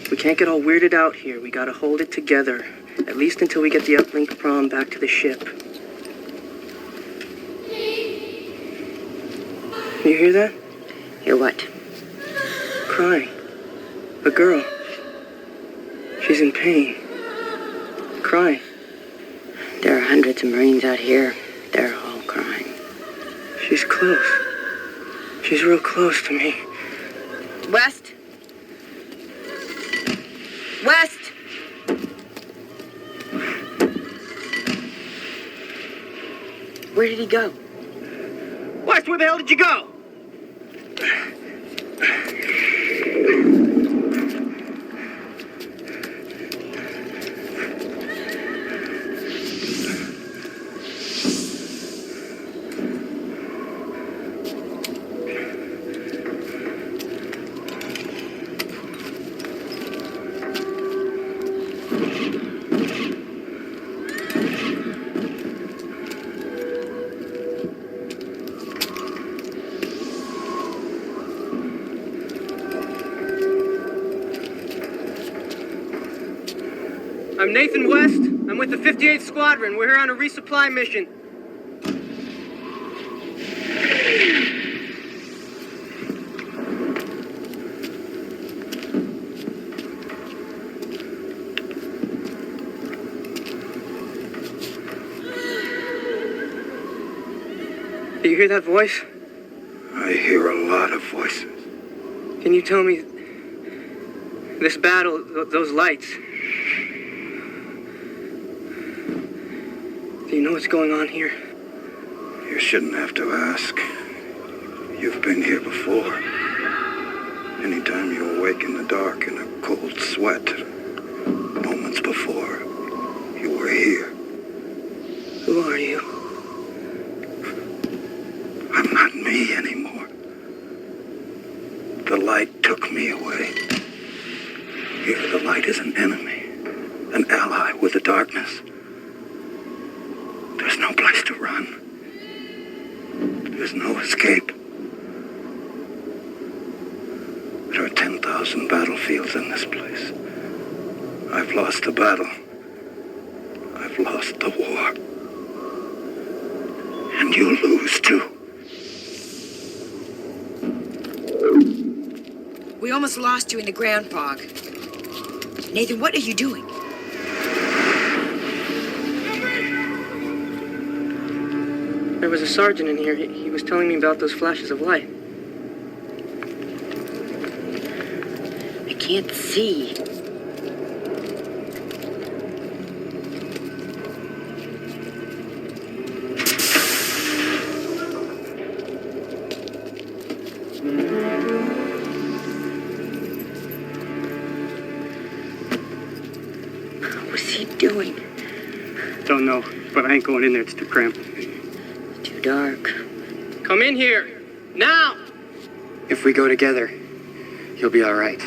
We can't get all weirded out here. We gotta hold it together. At least until we get the uplink prom back to the ship. You hear that? Hear what? Crying. A girl. She's in pain. Crying. There are hundreds of Marines out here. They're all crying. She's close. She's real close to me. West? West! Where did he go? West, where the hell did you go? I'm Nathan West. I'm with the 58th Squadron. We're here on a resupply mission. Do you hear that voice? I hear a lot of voices. Can you tell me this battle, those lights? Do you know what's going on here? You shouldn't have to ask. You've been here before. Anytime you awake in the dark in a cold sweat, moments before, you were here. Who are you? I'm not me anymore. The light took me away. Here, the light is an enemy, an ally with the darkness. There's no place to run. There's no escape. There are 10,000 battlefields in this place. I've lost the battle. I've lost the war. And you'll lose too. We almost lost you in the ground fog. Nathan, what are you doing? There was a sergeant in here. He was telling me about those flashes of light. I can't see. What's he doing? Don't know, but I ain't going in there. It's too cramped. Too dark. Come in here. Now! If we go together, you'll be all right.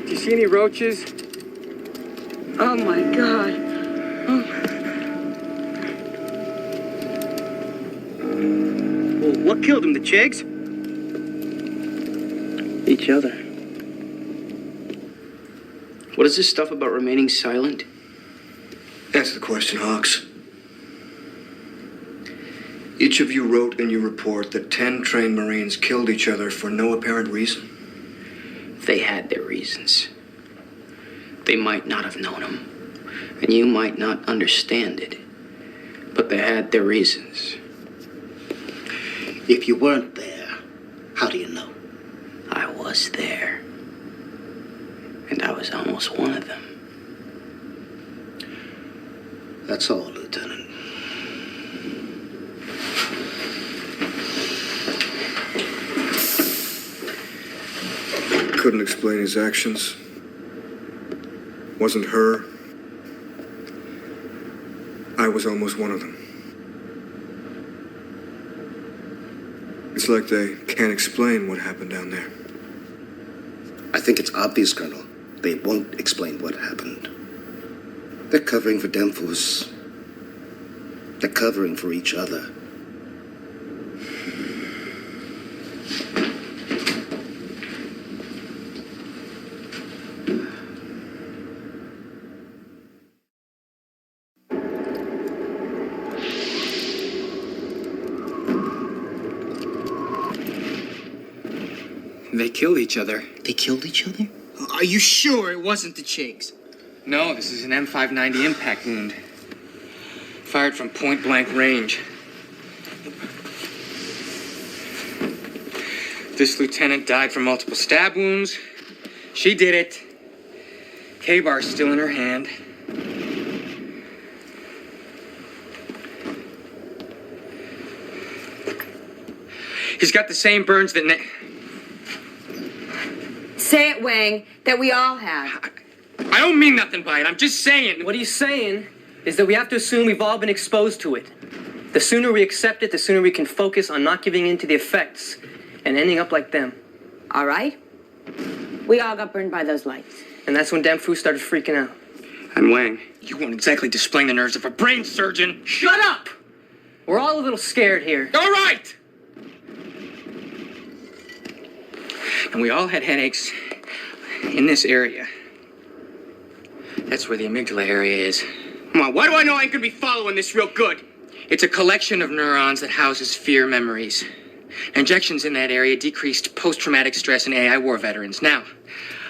Do you see any roaches? Oh my God. Well, what killed him? The Chigs? Each other. What is this stuff about remaining silent? Answer the question, Hawks. Each of you wrote in your report that 10 trained Marines killed each other for no apparent reason. They had their reasons. They might not have known them, and you might not understand it, but they had their reasons. If you weren't there, how do you know? I was there, and I was almost one of them. That's all, Lieutenant. Couldn't explain his actions. Wasn't her. I was almost one of them. It's like they can't explain what happened down there. I think it's obvious, Colonel. They won't explain what happened. They're covering for Demphus. They're covering for each other. They killed each other. They killed each other? Are you sure it wasn't the Chigs? No, this is an M590 impact wound. Fired from point-blank range. This lieutenant died from multiple stab wounds. She did it. K-bar's still in her hand. He's got the same burns that Say it, Wang, that we all have. I don't mean nothing by it. I'm just saying. What he's saying is that we have to assume we've all been exposed to it. The sooner we accept it, the sooner we can focus on not giving in to the effects and ending up like them. All right? We all got burned by those lights. And that's when Damfoo started freaking out. And Wang. You weren't exactly displaying the nerves of a brain surgeon. Shut up! We're all a little scared here. All right! And we all had headaches in this area. That's where the amygdala area is. Come on, why do I know I ain't gonna be following this real good? It's a collection of neurons that houses fear memories. Injections in that area decreased post-traumatic stress in AI war veterans. Now,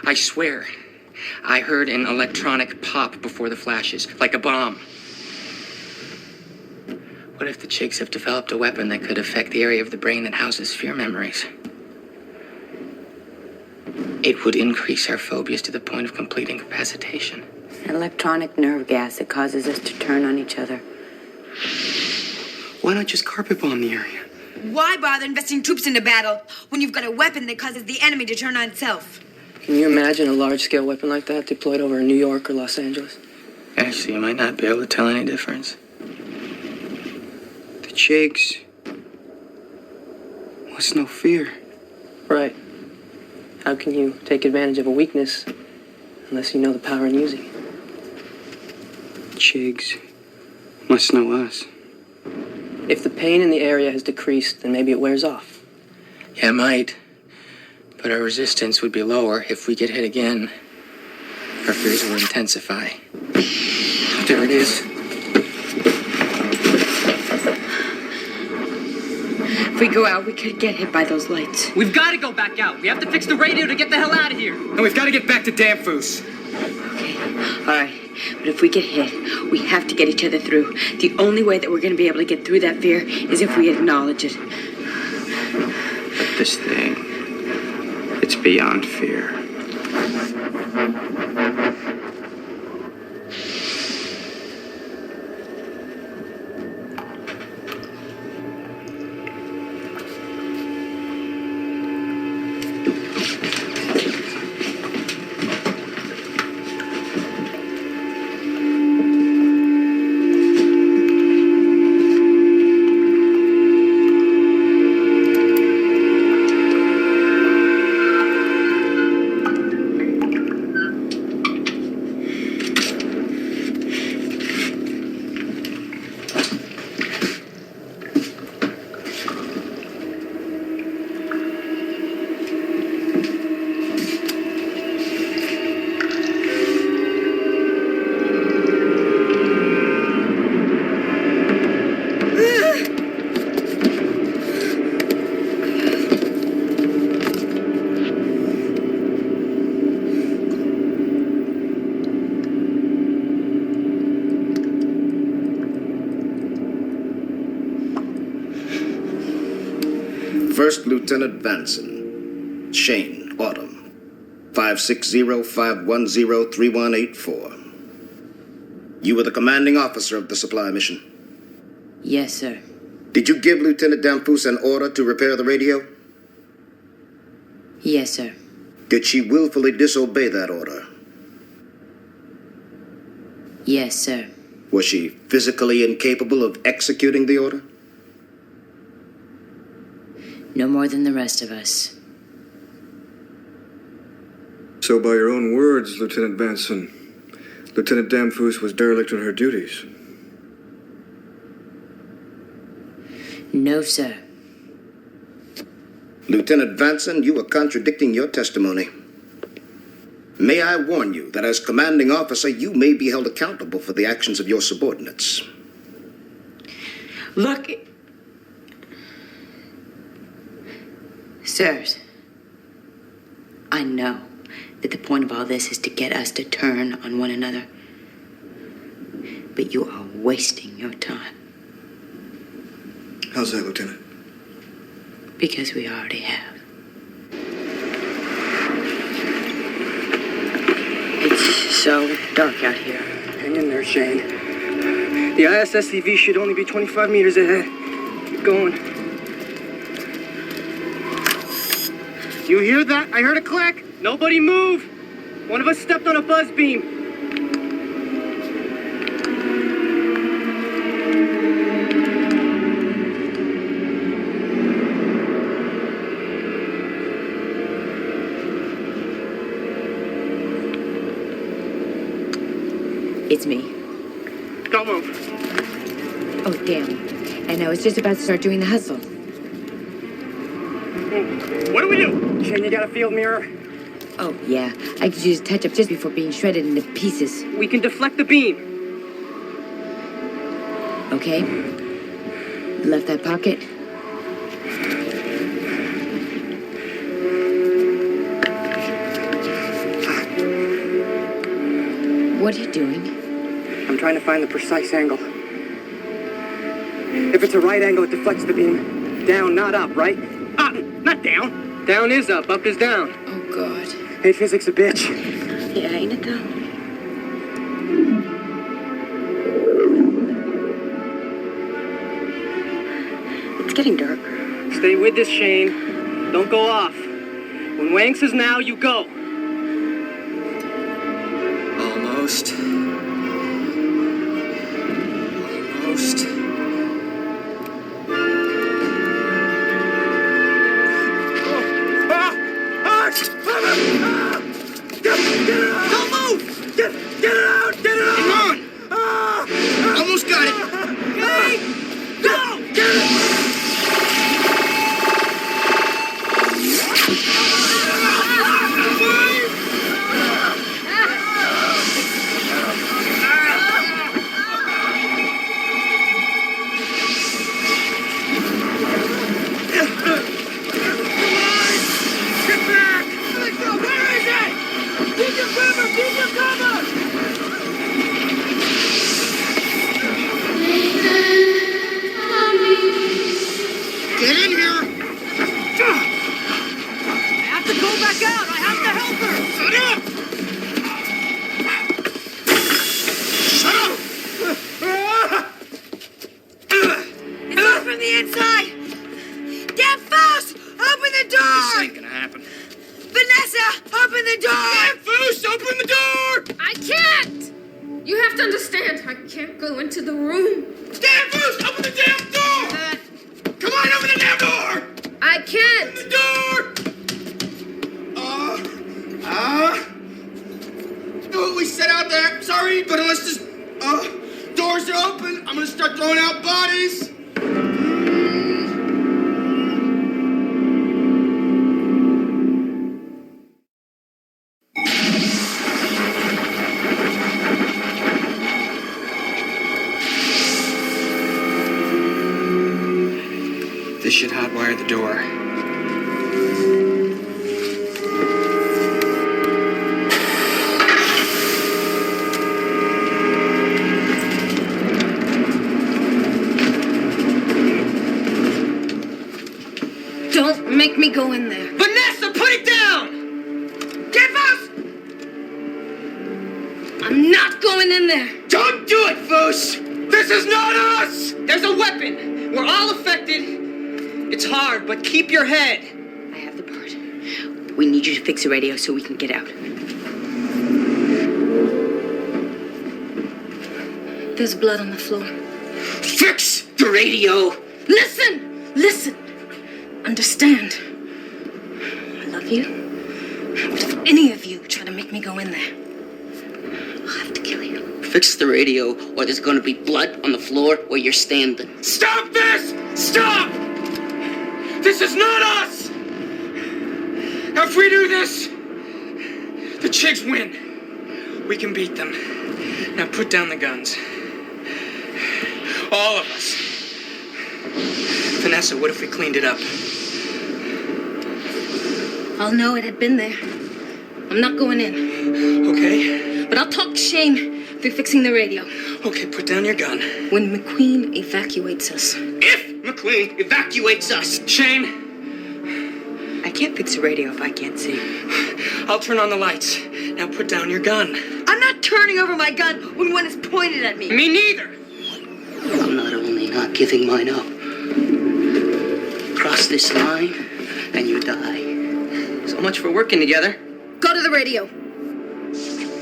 I swear, I heard an electronic pop before the flashes, like a bomb. What if the chicks have developed a weapon that could affect the area of the brain that houses fear memories? It would increase our phobias to the point of complete incapacitation. Electronic nerve gas that causes us to turn on each other. Why not just carpet bomb the area? Why bother investing troops into battle when you've got a weapon that causes the enemy to turn on itself? Can you imagine a large-scale weapon like that deployed over New York or Los Angeles? Actually, you might not be able to tell any difference. The chicks must know fear. Right. How can you take advantage of a weakness unless you know the power in using it? Chigs must know us. If the pain in the area has decreased, then maybe it wears off. Yeah, it might. But our resistance would be lower. If we get hit again, our fears will intensify. There it is. If we go out, we could get hit by those lights. We've got to go back out. We have to fix the radio to get the hell out of here. And we've got to get back to Damfoo's. Okay, all right. But if we get hit, we have to get each other through. The only way that we're going to be able to get through that fear is if we acknowledge it. But this thing, it's beyond fear. First Lieutenant Vanson, Shane, Autumn, 560-510-3184. You were the commanding officer of the supply mission. Yes, sir. Did you give Lieutenant Damfus an order to repair the radio? Yes, sir. Did she willfully disobey that order? Yes, sir. Was she physically incapable of executing the order? No more than the rest of us. So by your own words, Lieutenant Vanson, Lieutenant Damfus was derelict in her duties. No, sir. Lieutenant Vanson, you are contradicting your testimony. May I warn you that as commanding officer, you may be held accountable for the actions of your subordinates. Look. Sirs, I know that the point of all this is to get us to turn on one another. But you are wasting your time. How's that, Lieutenant? Because we already have. It's so dark out here. Hang in there, Shane. The ISSCV should only be 25 meters ahead. Keep going. You hear that? I heard a click. Nobody move. One of us stepped on a buzz beam. It's me. Don't move. Oh, damn. And I was just about to start doing the hustle. What do we do? Shane, you got a field mirror? Oh, yeah. I could use a touch-up just before being shredded into pieces. We can deflect the beam. Okay. Left that pocket. What are you doing? I'm trying to find the precise angle. If it's a right angle, it deflects the beam. Down, not up, right? Not down. Down is up is down. Oh, God. Hey, physics a bitch. Yeah, ain't it though? It's getting dark. Stay with this, Shane. Don't go off. When Wang says now, you go. Almost. Don't move! Get it out! Get it out! Come on! Almost got it. Hey! Go! Get it! Get in here. I have to go back out! I have to help her! Shut up! Shut up! It's not from the inside! Damn Foos! Open the door! This ain't gonna happen. Vanessa! Open the door! Damn Foos, open the door! I can't! You have to understand, I can't go into the room. Damn Foos, open the damn door! Come on, open the damn door! I can't! Open the door! We set out there. Sorry, but unless this doors are open, I'm gonna start throwing out bodies. This should hotwire the door. Don't make me go in there. Vanessa, put it down! Get us! I'm not going in there. Don't do it, Foos! This is not us! There's a weapon. We're all affected. It's hard, but keep your head. I have the part. We need you to fix the radio so we can get out. There's blood on the floor. Fix the radio! Listen! Listen! Understand. I love you. But if any of you try to make me go in there, I'll have to kill you. Fix the radio, or there's gonna be blood on the floor where you're standing. Stop this! Stop! This is not us! Now, if we do this, the Chigs win. We can beat them. Now put down the guns. All of us. Vanessa, what if we cleaned it up? I'll know it had been there. I'm not going in. Okay. But I'll talk to Shane through fixing the radio. Okay, put down your gun. When McQueen evacuates us. If McQueen evacuates us! Shane! I can't fix the radio if I can't see. I'll turn on the lights. Now put down your gun. I'm not turning over my gun when one is pointed at me. Me neither! I'm not only not giving mine up. Cross this line, and you die. So much for working together. Go to the radio.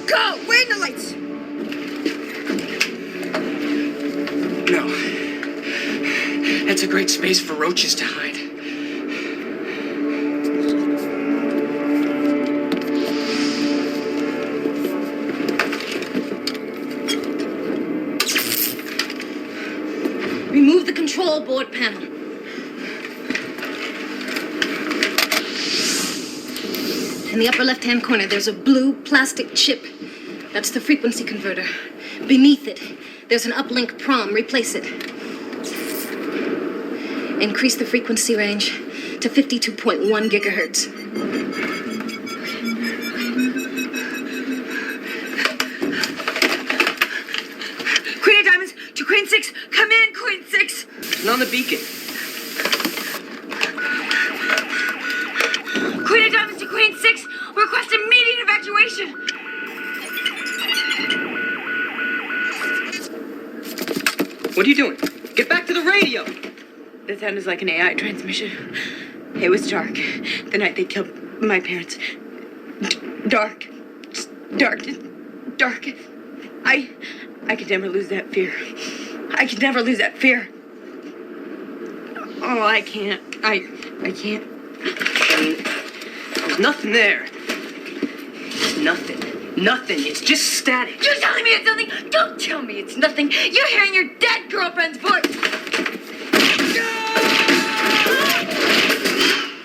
Go! Wait in the lights! No. That's a great space for roaches to hide. control board panel. In the upper left-hand corner, there's a blue plastic chip. That's the frequency converter. Beneath it, there's an uplink prom. Replace it. Increase the frequency range to 52.1 gigahertz. Queen of Diamonds to Queen 6. Come in, Queen 6. And on the beacon. Queen of Diamonds to Queen 6. Request immediate evacuation. What are you doing? Get back to the radio! The sound is like an AI transmission. It was dark. The night they killed my parents. Dark. Dark. Dark. I could never lose that fear. I could never lose that fear. Oh, I can't. I can't. There's nothing there. Nothing. Nothing. It's just static. You're telling me it's nothing? Don't tell me it's nothing. You're hearing your dead girlfriend's voice.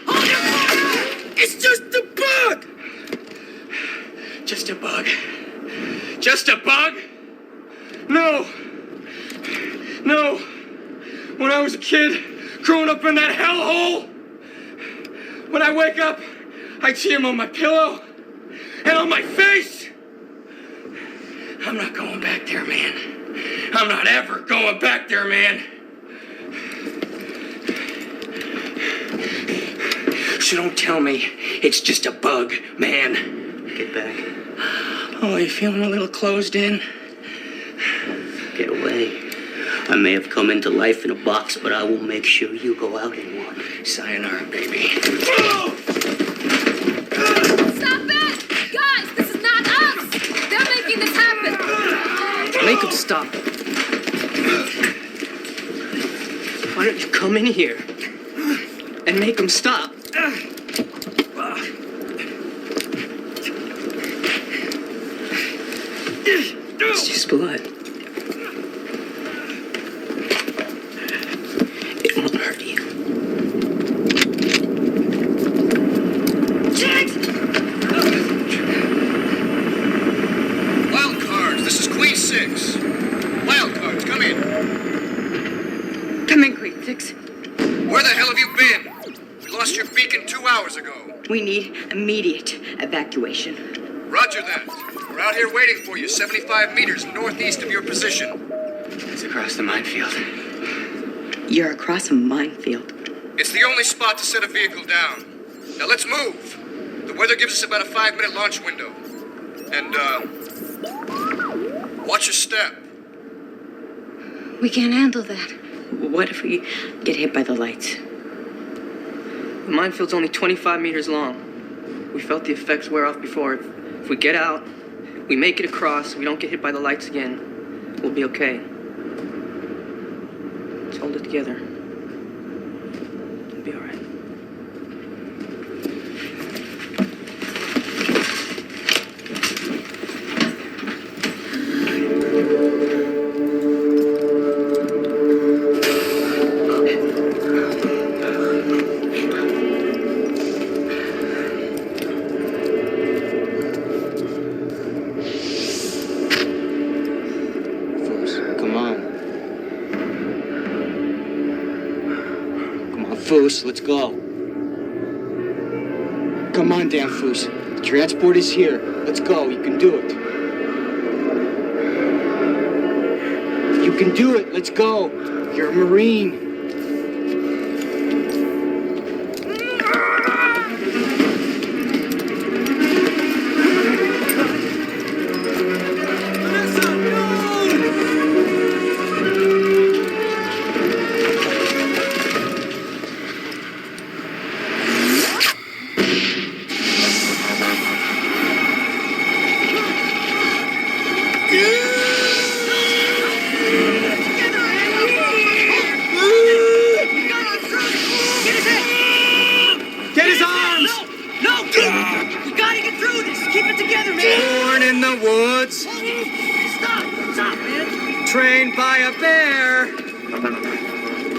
Hold your fire! It's just a bug! Just a bug. Just a bug? No. No. When I was a kid, growing up in that hellhole, when I wake up, I'd see him on my pillow and on my face. I'm not going back there, man. I'm not ever going back there, man. So don't tell me it's just a bug, man. Get back. Oh, you feeling a little closed in? Get away. I may have come into life in a box, but I will make sure you go out in one. Sayonara, baby. Stop it! Guys, this is not us! They're making this happen! Make them stop. Why don't you come in here and make them stop? It's just blood. It won't hurt you. Wild cards, this is Queen 6. Wild cards, come in. Come in, Queen 6. Where the hell have you been? We lost your beacon 2 hours ago. We need immediate evacuation. Roger that. We're out here waiting for you, 75 meters northeast of your position. It's across the minefield. You're across a minefield. It's the only spot to set a vehicle down. Now let's move. The weather gives us about a 5-minute launch window. And, watch your step. We can't handle that. What if we get hit by the lights? The minefield's only 25 meters long. We felt the effects wear off before. If we get out, we make it across, we don't get hit by the lights again, we'll be okay. Let's hold it together. We'll be all right. Foos, let's go. Come on, damn Foos. The transport is here. Let's go. You can do it. You can do it. Let's go. You're a Marine.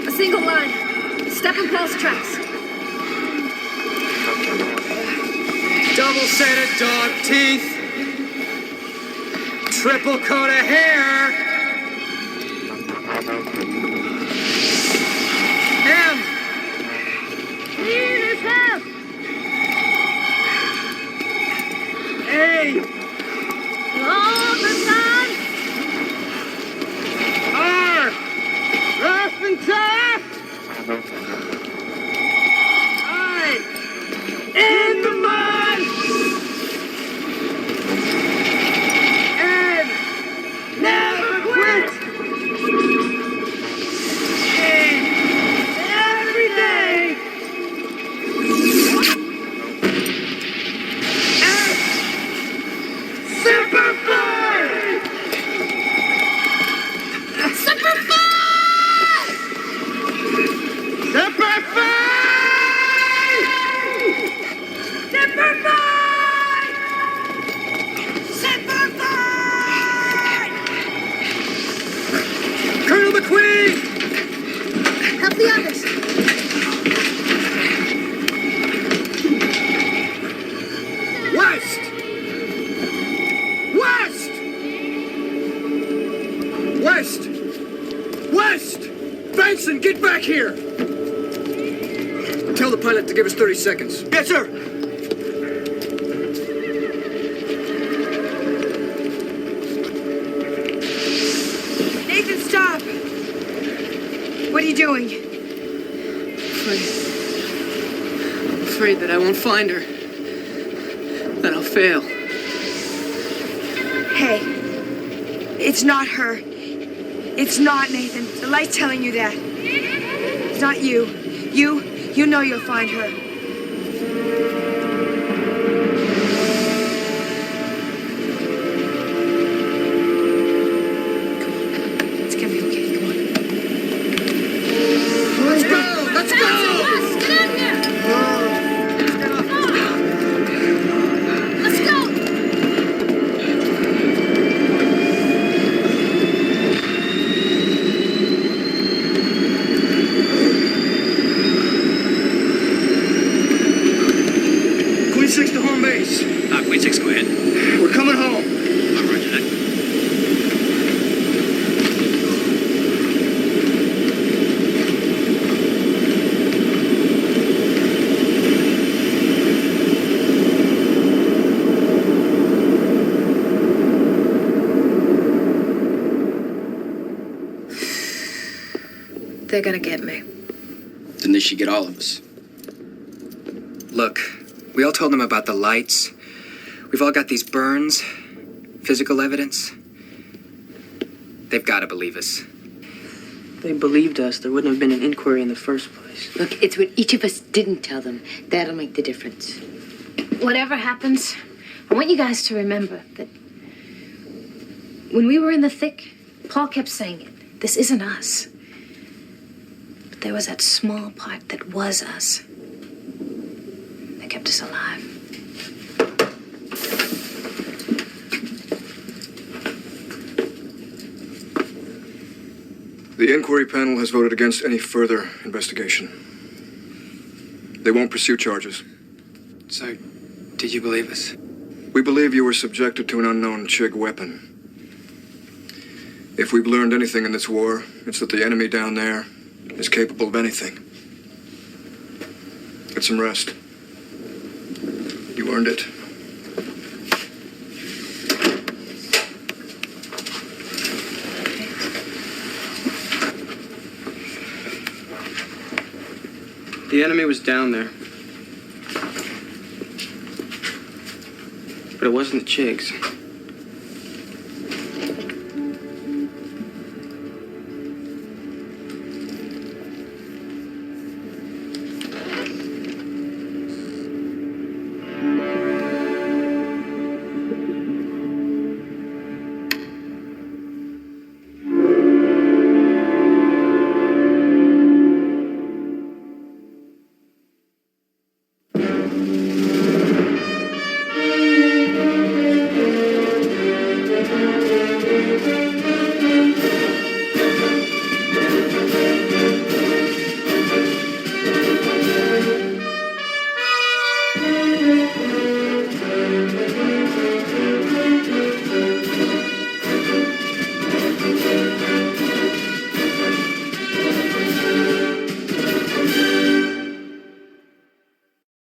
A single line. Step and pulse tracks. Double set of dog teeth. Triple coat of hair. M. Need his help. A. All the time. R. Rough and tough. I. In the mud. N. Never quit. A. Every day. S. Simplify. Simplify! Colonel McQueen! Help the others. West! West! West! West! Benson, get back here! Tell the pilot to give us 30 seconds. Yes, sir! Nathan, stop! What are you doing? I'm afraid that I won't find her. That I'll fail. Hey, it's not her. It's not Nathan. The light's telling you that. It's not you. You know you'll find her. It's gonna be okay. Come on. Let's go! Let's go! Get in here! Let's go! Queen 6 to home base. Queen 6, go ahead. We're coming home. Roger that. They're gonna get me. Then they should get all of us. Look, we all told them about the lights. We've all got these burns, physical evidence. They've got to believe us. If they believed us, there wouldn't have been an inquiry in the first place. Look, it's what each of us didn't tell them. That'll make the difference. Whatever happens, I want you guys to remember that when we were in the thick, Paul kept saying it. This isn't us. But there was that small part that was us. That kept us alive. The inquiry panel has voted against any further investigation. They won't pursue charges. So, did you believe us? We believe you were subjected to an unknown Chig weapon. If we've learned anything in this war, it's that the enemy down there is capable of anything. Get some rest. You earned it. The enemy was down there. But it wasn't the Chigs.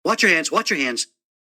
Watch your hands, watch your hands.